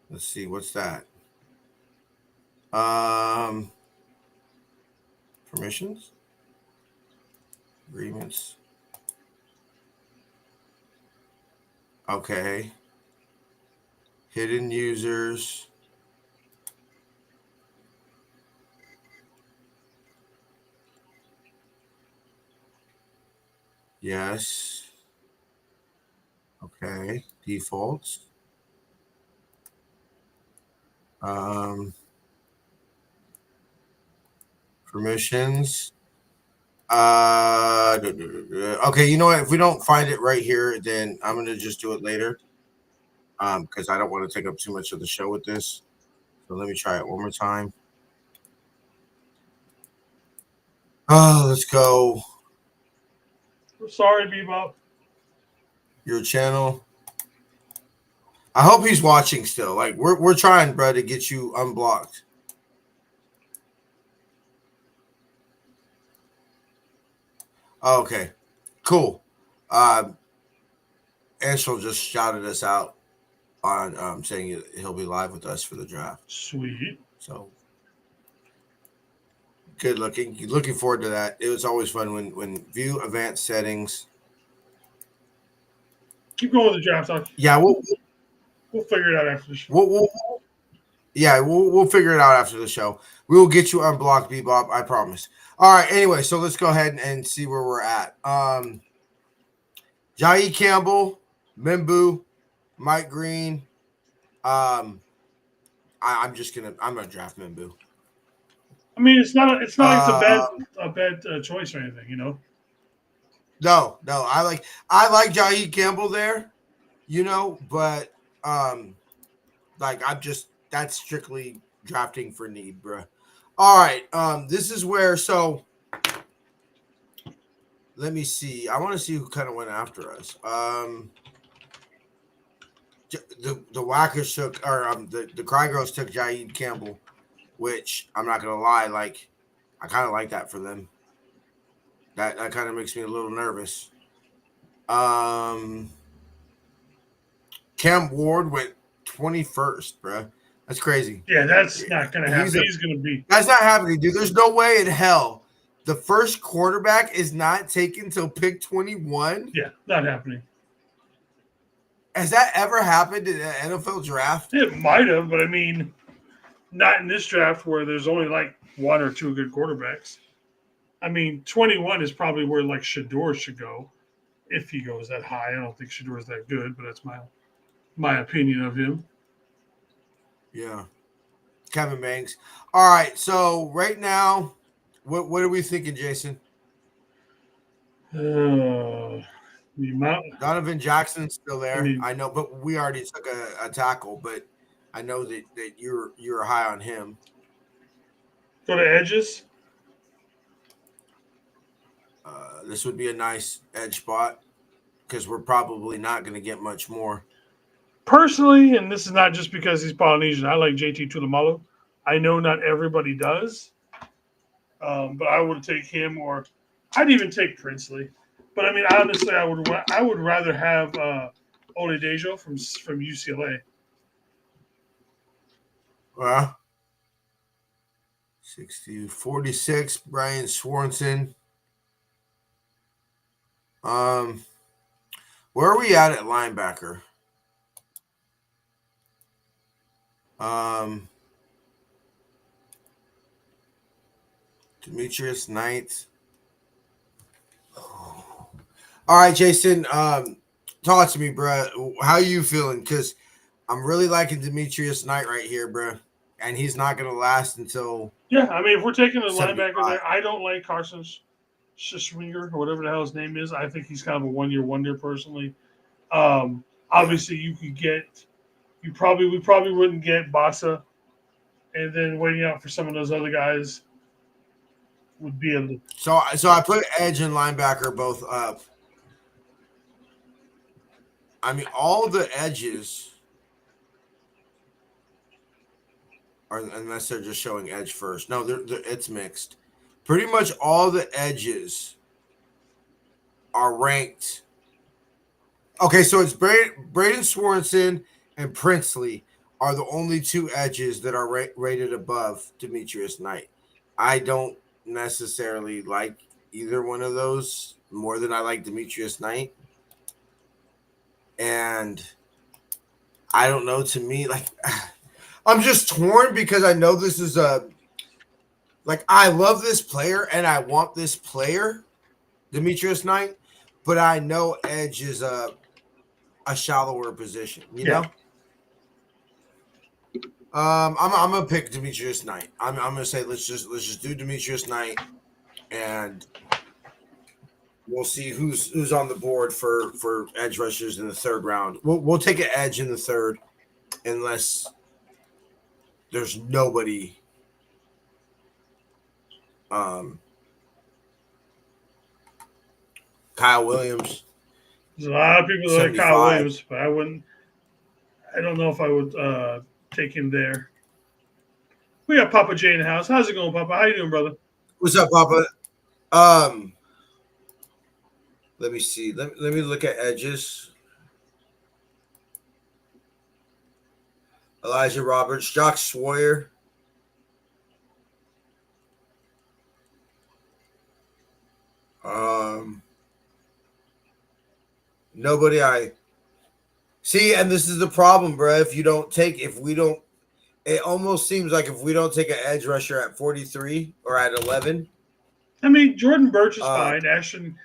Let's see, what's that? Permissions. Agreements. Okay. Hidden users. Yes. Okay. Defaults. Permissions. Okay, you know what? If we don't find it right here, then I'm gonna just do it later. Because I don't want to take up too much of the show with this. So let me try it one more time. Oh, let's go. Sorry, Bebop. Your channel. I hope he's watching still. Like we're trying, bro, to get you unblocked. Oh, okay, cool. Anshel just shouted us out on saying he'll be live with us for the draft. Sweet. So Good looking. Looking forward to that. It was always fun when view advanced settings. Keep going with the draft talk. Yeah, We'll figure it out after the show. We'll figure it out after the show. We will get you unblocked, Bebop. I promise. All right. Anyway, so let's go ahead and see where we're at. Jai Campbell, Mimbu, Mike Green. I'm gonna draft Mimbu. I mean, it's not like it's a bad choice or anything, you know. No, I like Jai Campbell there, but that's strictly drafting for need, bro. All right, this is where let me see. I want to see who kind of went after us. The Whackers took, or the Cry Girls took Jaheed Campbell, which I'm not gonna lie, like I kind of like that for them. That kind of makes me a little nervous. Cam Ward went 21st, bro. That's crazy. Yeah, that's not gonna happen. He's gonna be. That's not happening, dude. There's no way in hell the first quarterback is not taken till pick 21. Yeah, not happening. Has that ever happened in an NFL draft? It might have, but I mean, not in this draft where there's only like one or two good quarterbacks. I mean, 21 is probably where like Shador should go, if he goes that high. I don't think Shador is that good, but that's my opinion of him. Yeah, Kevin Banks. All right, so right now, what are we thinking, Jason? Donovan Jackson's still there. I know, but we already took a tackle. But I know that you're high on him. Go to edges. This would be a nice edge spot because we're probably not going to get much more. Personally, and this is not just because he's Polynesian, I like JT Tulamalo. I know not everybody does, but I would take him, or I'd even take Princely. But I mean, honestly, I would rather have Oladejo from UCLA. 46, Brian Swanson. Where are we at linebacker? Demetrius Knight. Oh. All right, Jason. Talk to me, bro. How you feeling? Because I'm really liking Demetrius Knight right here, bro. And he's not going to last until. Yeah, I mean, if we're taking a linebacker there, I don't like Carson Schwinger or whatever the hell his name is. I think he's kind of a one-year wonder personally. Obviously, we probably wouldn't get Bassa, and then waiting out for some of those other guys would be a. So I put edge and linebacker both up. I mean, all the edges are, unless they're just showing edge first. No, it's mixed. Pretty much all the edges are ranked. Okay, so it's Braden Swanson and Princely are the only two edges that are rated above Demetrius Knight. I don't necessarily like either one of those more than I like Demetrius Knight. And I don't know, to me, like, I'm just torn because I know this is I love this player and I want this player, Demetrius Knight, but I know edge is a shallower position, you know? I'm gonna pick Demetrius Knight. I'm gonna say let's just do Demetrius Knight, and we'll see who's on the board for edge rushers in the third round. We'll take an edge in the third, unless there's nobody. Kyle Williams. There's a lot of people that like Kyle Williams, but I wouldn't. I don't know if I would take him there. We got Papa J in the house. How's it going, Papa? How you doing, brother? What's up, Papa? Let me see. Let me look at edges. Elijah Roberts, Jock Sawyer. Nobody I see, and this is the problem, bro. If we don't, it almost seems like if we don't take an edge rusher at 43 or at 11. I mean, Jordan Birch is fine. Ashton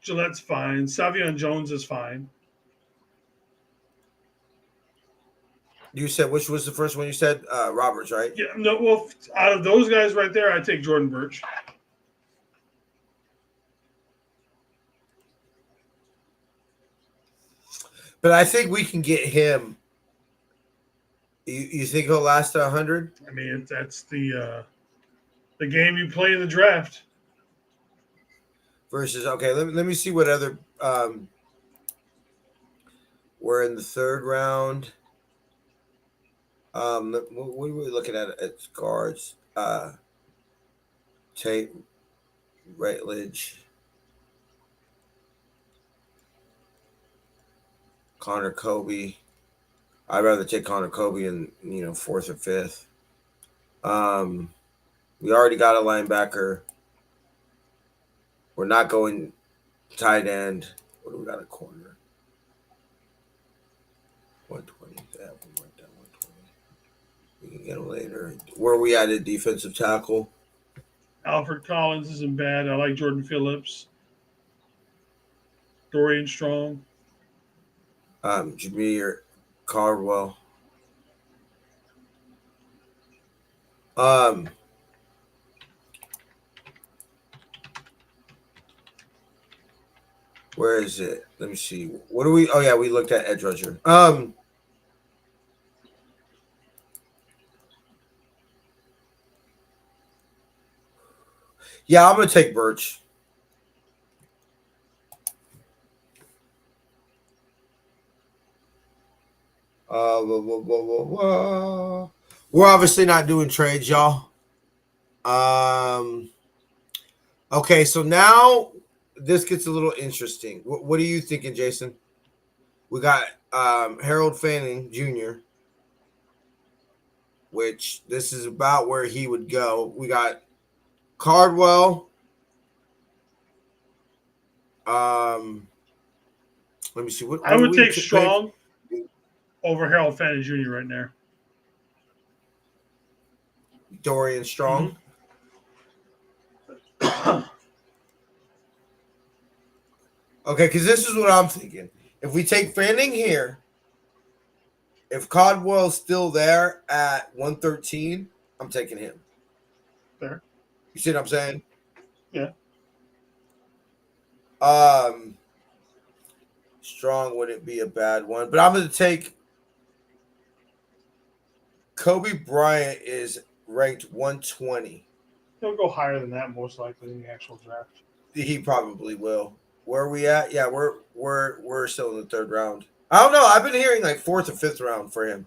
Gillette's fine. Savion Jones is fine. You said which was the first one you said? Roberts, right? Yeah, no. Well, out of those guys right there, I take Jordan Birch. But I think we can get him. You think he'll last 100? I mean, that's the game you play in the draft. Versus, okay, let me see what other. We're in the third round. What are we looking at guards? Tate, Rutledge, Connor Kobe. I'd rather take Connor Kobe in fourth or fifth. We already got a linebacker. We're not going tight end. What do we got? A corner. 120. Yeah, we went down 120. We can get him later. Where are we at defensive tackle? Alfred Collins isn't bad. I like Jordan Phillips. Dorian Strong. Jameer Cardwell. Where is it? Let me see. What do we? Oh yeah, we looked at edge rusher. Yeah, I'm gonna take Birch. We're obviously not doing trades, y'all. Okay, so now this gets a little interesting. What are you thinking, Jason? We got Harold Fanning Jr., which this is about where he would go. We got Cardwell. Let me see. I would take Strong over Harold Fanning Jr. right now. Dorian Strong. Mm-hmm. Okay, because this is what I'm thinking. If we take Fanning here, if Caldwell's still there at 113, I'm taking him. Fair. You see what I'm saying? Yeah. Strong wouldn't be a bad one, but I'm going to take Kobe Bryant is ranked 120. He'll go higher than that most likely in the actual draft. He probably will. Where are we at? Yeah, we're still in the third round. I don't know. I've been hearing like fourth or fifth round for him.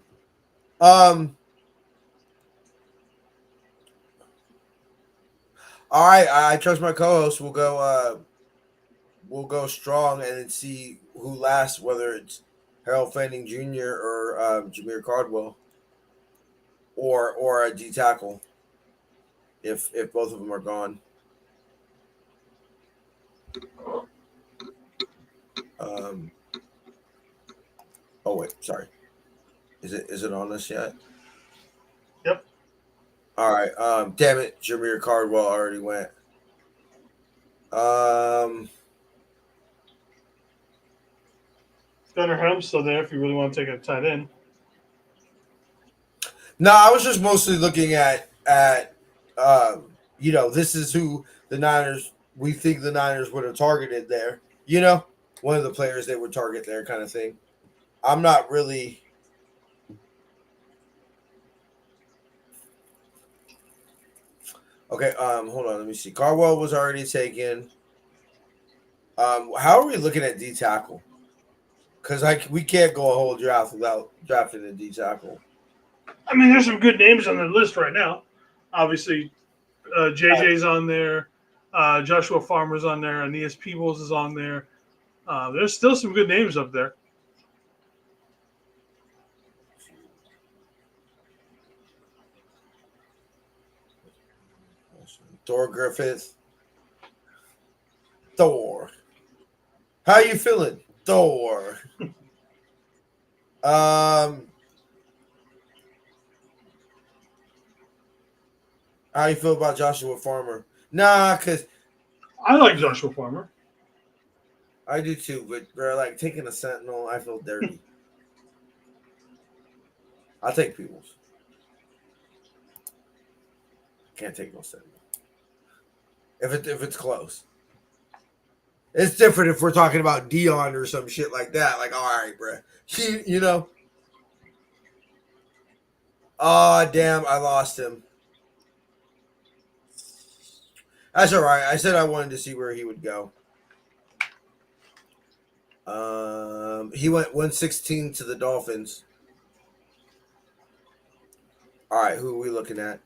All right, I trust my co-host. We'll go strong and then see who lasts, whether it's Harold Fanning Jr. or Jameer Cardwell or a D tackle. If both of them are gone. Oh wait, sorry. Is it on us yet? Yep. All right. Damn it, Jameer Cardwell already went. Gunnar Helm's still there if you really want to take a tight end. No, I was just mostly looking at this is who the Niners we think the Niners would have targeted there. One of the players they would target there, kind of thing. I'm not really. Okay, hold on. Let me see. Cardwell was already taken. How are we looking at D tackle? Because we can't go a whole draft without drafting a D tackle. I mean, there's some good names on the list right now. Obviously, JJ's on there. Joshua Farmer's on there. Aeneas Peebles is on there. There's still some good names up there. Thor Griffith. Thor. How you feeling, Thor. How you feel about Joshua Farmer? Nah, because I like Joshua Farmer. I do too, but bro, like taking a Sentinel, I feel dirty. I'll take Peoples. Can't take no Sentinel. If it's close. It's different if we're talking about Dion or some shit like that. Like, all right, bro. You know? Oh, damn, I lost him. That's all right. I said I wanted to see where he would go. He went 116 to the Dolphins. All right, who are we looking at?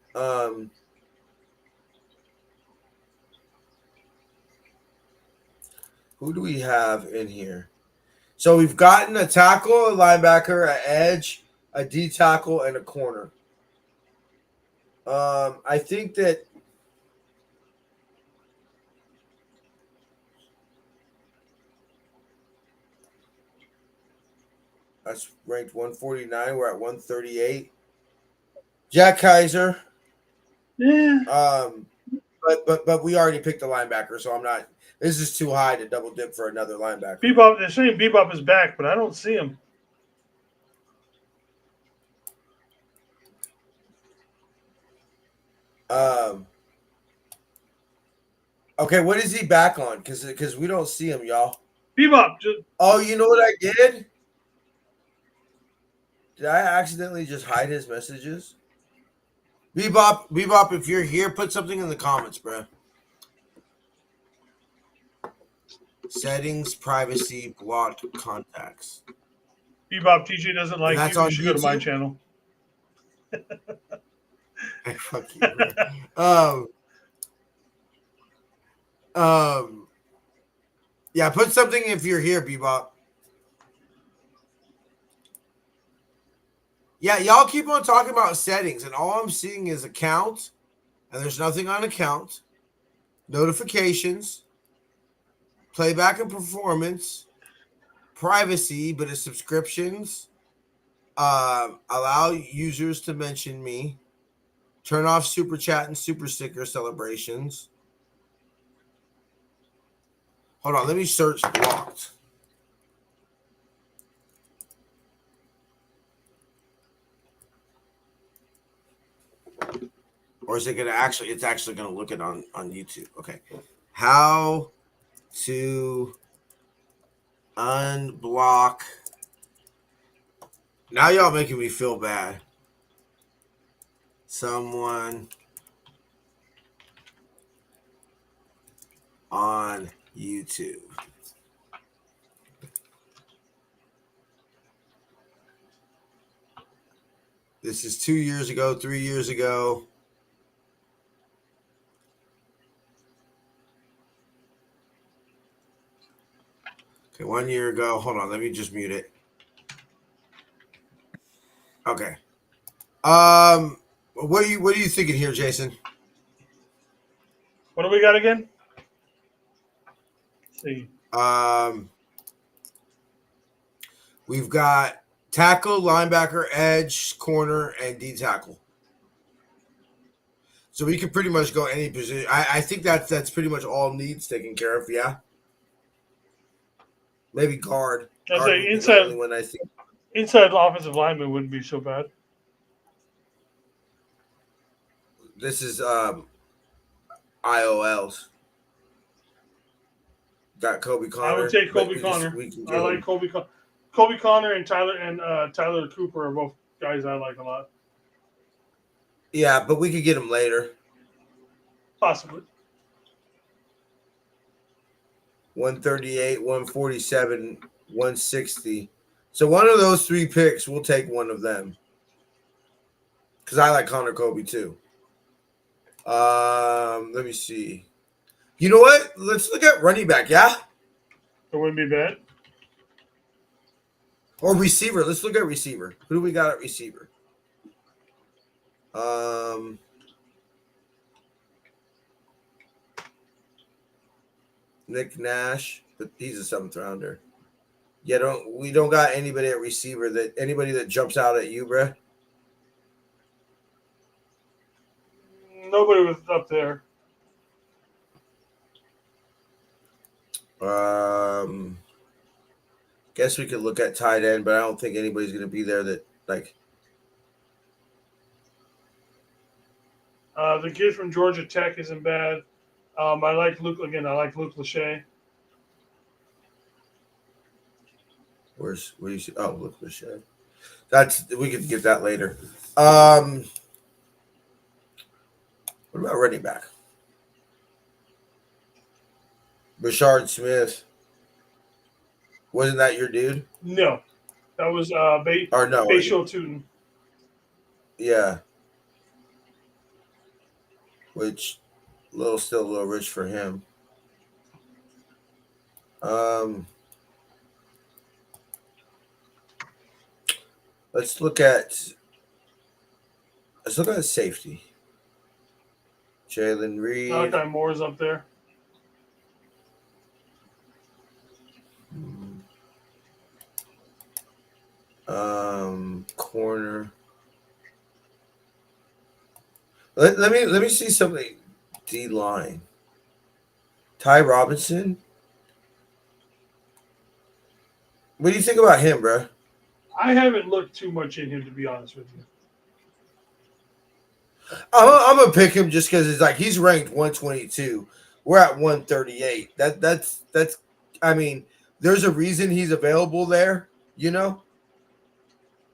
Who do we have in here? So we've gotten a tackle, a linebacker, an edge, a D tackle, and a corner. I think that that's ranked 149. We're at 138. Jack Kaiser. Yeah. But we already picked the linebacker, so I'm not. This is too high to double dip for another linebacker. Bebop, they're saying Bebop is back, but I don't see him. Okay, what is he back on? Because we don't see him, y'all. Bebop, just Oh, you know what I did? Did I accidentally just hide his messages? Bebop, if you're here, put something in the comments, bro. Settings, privacy, blocked contacts. Bebop TJ doesn't like That's you. on You should go to my YouTube? channel. Hey, fuck you, bro. Yeah, put something if you're here, Bebop. Yeah, y'all keep on talking about settings, and all I'm seeing is account, and there's nothing on account. Notifications, playback and performance, privacy, but it's subscriptions. Allow users to mention me. Turn off super chat and super sticker celebrations. Hold on, let me search blocked. Or is it gonna actually? It's actually gonna look it on YouTube. Okay, how to unblock. Now y'all making me feel bad. Someone on YouTube. This is 2 years ago, 3 years ago. Okay, 1 year ago. Hold on, let me just mute it. Okay. What are you thinking here, Jason? What do we got again? Let's see. We've got tackle, linebacker, edge, corner, and D tackle. So we can pretty much go any position. I think that's pretty much all needs taken care of. Yeah. Maybe guard. I'd Guard say would be the only one I think. inside offensive lineman wouldn't be so bad. This is IOLs. Got Kobe Connor. I would take Kobe Connor. I like Kobe. Kobe Connor and Tyler Cooper are both guys I like a lot. Yeah, but we could get him later. Possibly. 138, 147, 160. So one of those three picks, we'll take one of them. Because I like Connor Kobe too. Let me see. You know what? Let's look at running back, yeah? It wouldn't be bad. Or receiver. Let's look at receiver. Who do we got at receiver? Nick Nash, but he's a 7th rounder. We don't got anybody at receiver anybody that jumps out at you, bruh. Nobody was up there. Guess we could look at tight end, but I don't think anybody's gonna be there that like. The kid from Georgia Tech isn't bad. I like Luke again. I like Luke Lachey. Where do you see? Oh, Luke Lachey. We could get that later. What about running back? Rashard Smith. Wasn't that your dude? No, that was Or no? Bashal Tootin. Yeah. Which still a little rich for him. Let's look at safety. Jalen Reed. Malachi Moore's up there. Corner. Let me see something. D line. Ty Robinson. What do you think about him, bro? I haven't looked too much in him, to be honest with you. I'm gonna pick him just because it's like he's ranked 122. We're at 138. That's. I mean, there's a reason he's available there. You know.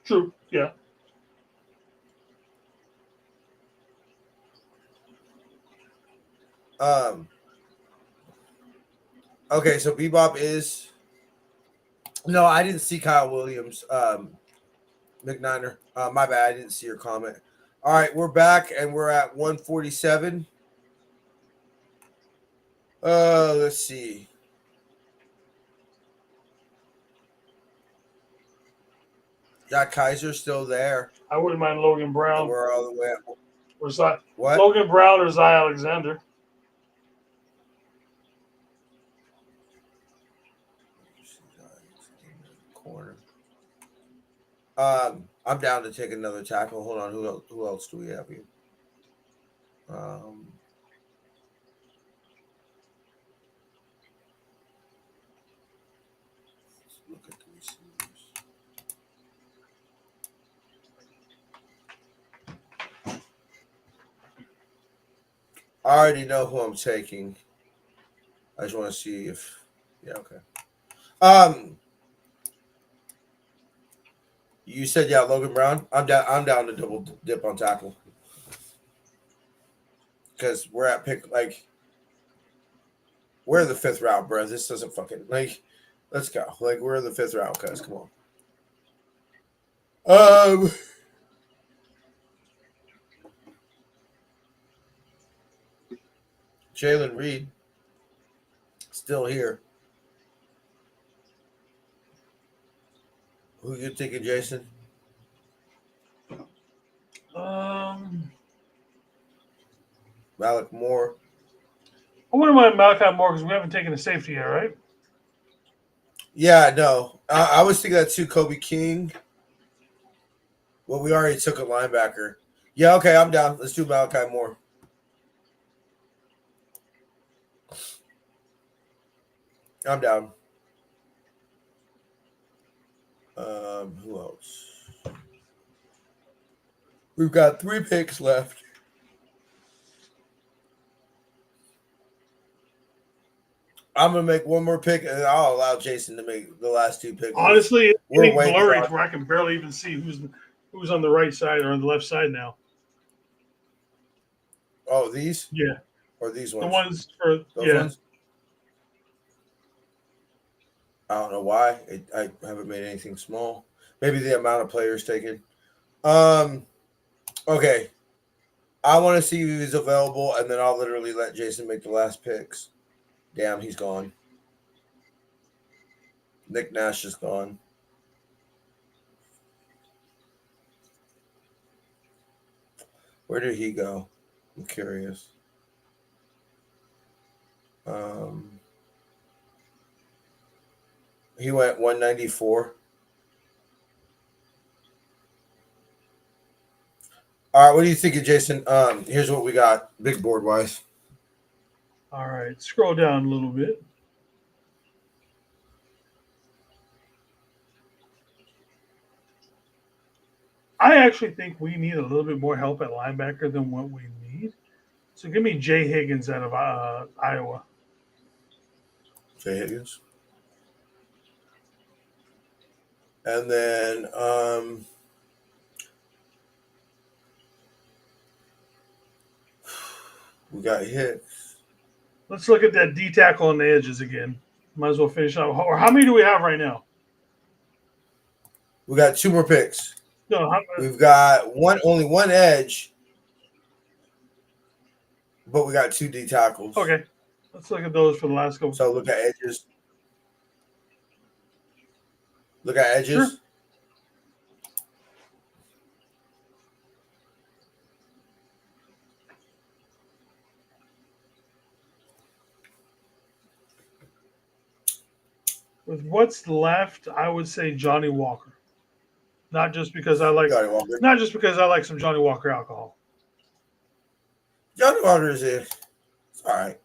True. Yeah. Okay, so Bebop is. No, I didn't see Kyle Williams. McNiner. My bad. I didn't see your comment. All right, we're back and we're at 147. Let's see. Jack Kaiser still there. I wouldn't mind Logan Brown. And we're all the way up. Or Zy- What? Logan Brown or Zy Alexander. Corner. I'm down to take another tackle. Hold on. Who else do we have here? Let's look at the receivers. I already know who I'm taking. I just want to see if. Yeah. Okay. You said Logan Brown. I'm down to double dip on tackle because we're at pick like we're the 5th round, bro. This doesn't fucking like. Let's go. Like we're in the 5th round, cuz come on. Jalen Reed still here. Who you thinking, Jason? Malik Moore. I wouldn't mind Malachi Moore because we haven't taken a safety yet, right? Yeah, no. I was thinking that too. Kobe King. Well, we already took a linebacker. Yeah, okay, I'm down. Let's do Malachi Moore. I'm down. Who else? We've got 3 picks left. I'm gonna make one more pick, and then I'll allow Jason to make the last 2 picks. Honestly, it's getting blurry where I can barely even see who's on the right side or on the left side now. Oh, these? Yeah. Or these ones? The ones for those ones? I don't know why. I haven't made anything small. Maybe the amount of players taken. Okay. I want to see who's available, and then I'll literally let Jason make the last picks. Damn, he's gone. Nick Nash is gone. Where did he go? I'm curious. He went 194. All right, what do you think of Jason? Here's what we got, big board wise. All right, scroll down a little bit. I actually think we need a little bit more help at linebacker than what we need. So give me Jay Higgins out of Iowa. Jay Higgins. And then we got Hicks. Let's look at that D tackle on the edges again. Might as well finish up. Or how many do we have right now? We got 2 more picks. No, We've got only one edge, but we got 2 D tackles. okay. Let's look at those for the last couple. So look at edges. Look at edges. Sure. With what's left, I would say Johnny Walker. Not just because I like some Johnny Walker alcohol. Johnny Walker is it. All right.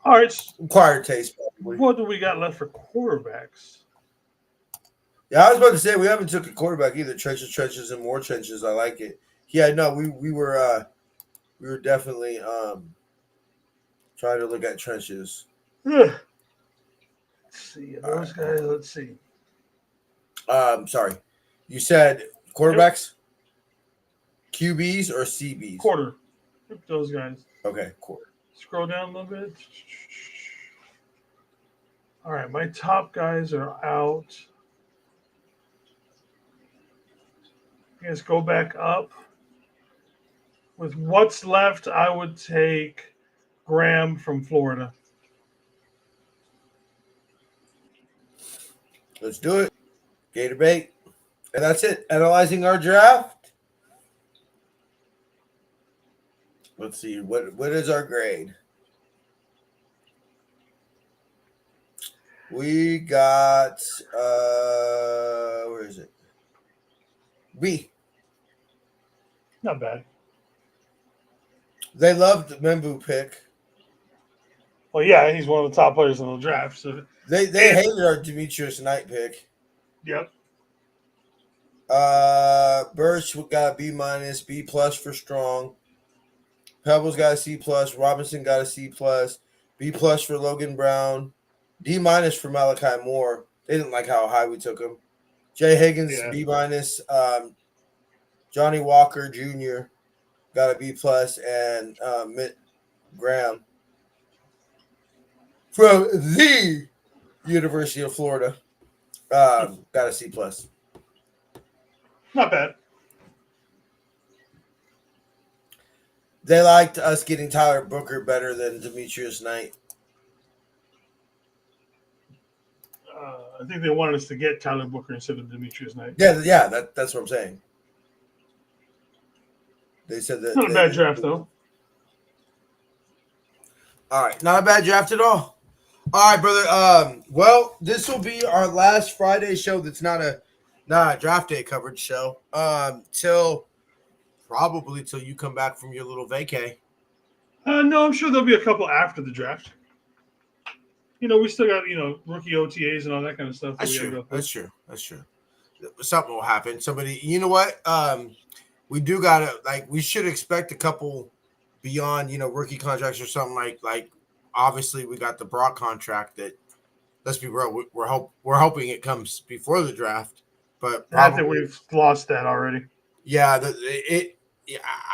All right. Acquired taste, probably. What do we got left for quarterbacks? Yeah, I was about to say we haven't took a quarterback either. Trenches, and more trenches. I like it. Yeah, no, we were definitely trying to look at trenches. Let's see those guys. Let's see. Sorry, you said quarterbacks, QBs or CBs? Quarter. Those guys. Okay, quarter. Scroll down a little bit. All right, my top guys are out. Let's go back up. With what's left, I would take Graham from Florida. Let's do it. Gator bait. And that's it. Analyzing our draft. Let's see. What is our grade? We got where is it? B. Not bad. They loved the Membu pick. Well, yeah, he's one of the top players in the draft. So They hated our Demetrius Knight pick. Yep. Birch got a B-, B+ for strong. Pebbles got a C+. Robinson got a C+. B+ for Logan Brown. D- for Malachi Moore. They didn't like how high we took him. Jay Higgins, Yeah. B-. Johnny Walker Jr. got a B+, and Mitt Graham from the University of Florida got a C+. Not bad. They liked us getting Tyler Booker better than Demetrius Knight. I think they wanted us to get Tyler Booker instead of Demetrius Knight. Yeah, that's what I'm saying. They said that. Not a bad draft, though. All right, not a bad draft at all. All right, brother. Well, this will be our last Friday show. That's not a draft day coverage show. Probably till you come back from your little vacay. No, I'm sure there'll be a couple after the draft. We still got rookie OTAs and all that kind of stuff. That's true. Something will happen. Somebody, you know what? We do gotta we should expect a couple beyond rookie contracts or something like. Obviously, we got the Brock contract that. Let's be real. We're hoping it comes before the draft, but I think we've lost that already. Yeah,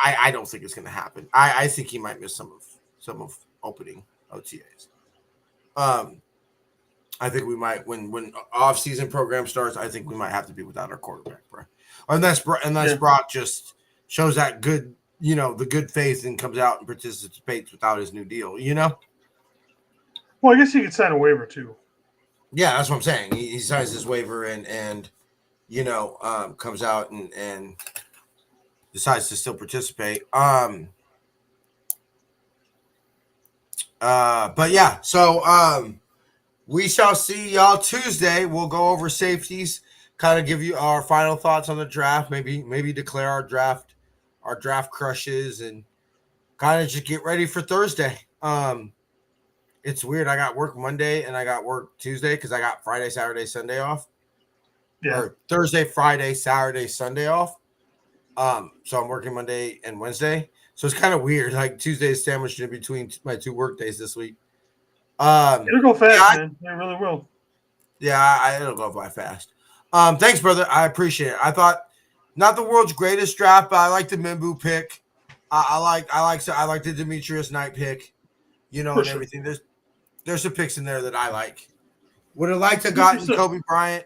I don't think it's going to happen. I think he might miss some of opening OTAs. I think we might when off-season program starts. I think we might have to be without our quarterback, bro. Unless Brock just shows that good, the good faith and comes out and participates without his new deal. Well, I guess he could sign a waiver too. Yeah, that's what I'm saying. He signs his waiver and comes out and decides to still participate. But yeah, so We shall see y'all Tuesday. We'll go over safeties, kind of give you our final thoughts on the draft, maybe declare our draft crushes, and kind of just get ready for Thursday. It's weird. I got work Monday and I got work Tuesday because I got Friday, Saturday, Sunday off. Yeah. Or Thursday, Friday, Saturday, Sunday off. So I'm working Monday and Wednesday. So it's kind of weird. Like Tuesday is sandwiched in between my 2 work days this week. It'll go fast, man. It really will. Yeah, it'll go by fast. Thanks, brother. I appreciate it. I thought not the world's greatest draft, but I like the Mimbu pick. I like the Demetrius Knight pick. You know, For and sure. everything. There's some picks in there that I like. Would have liked to have gotten Kobe Bryant.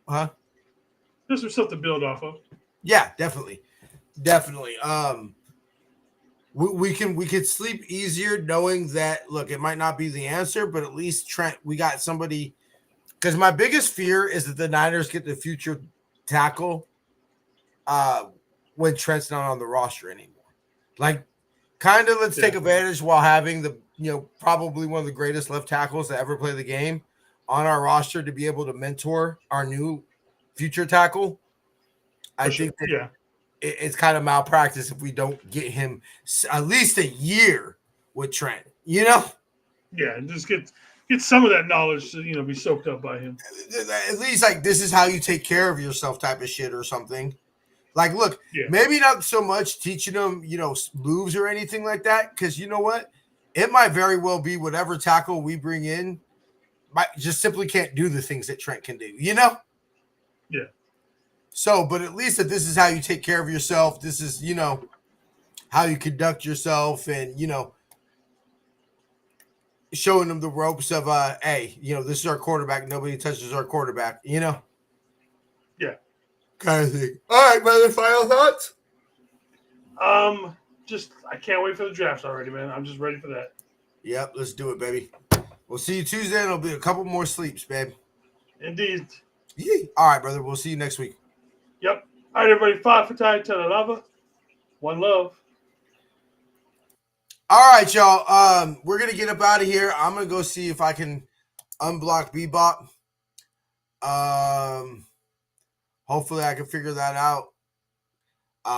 Huh? There's some stuff to build off of. Yeah, definitely. We could sleep easier knowing that. Look, it might not be the answer, but at least Trent, we got somebody. Because my biggest fear is that the Niners get the future tackle when Trent's not on the roster anymore. Like, kind of let's take advantage while having the probably one of the greatest left tackles to ever play the game on our roster to be able to mentor our new future tackle. I think that it's kind of malpractice if we don't get him at least a year with Trent, Yeah, and just get some of that knowledge to, be soaked up by him. At least like this is how you take care of yourself type of shit or something. Like, look, maybe not so much teaching them, moves or anything like that. Because you know what? It might very well be whatever tackle we bring in just simply can't do the things that Trent can do, Yeah. So, but at least that this is how you take care of yourself. This is, how you conduct yourself and, showing them the ropes of, hey, this is our quarterback. Nobody touches our quarterback, Yeah. Kind of thing. All right, brother. Final thoughts? I can't wait for the draft already, man. I'm just ready for that. Yep, let's do it, baby. We'll see you Tuesday, and it'll be a couple more sleeps, babe. Indeed. Yeah. All right, brother. We'll see you next week. Yep. All right, everybody. 5 for time. Tell the lava. One love. All right, y'all. We're gonna get up out of here. I'm gonna go see if I can unblock Bebop. Hopefully I can figure that out.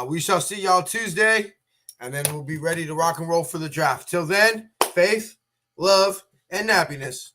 We shall see y'all Tuesday, and then we'll be ready to rock and roll for the draft. Till then, faith, love, and happiness.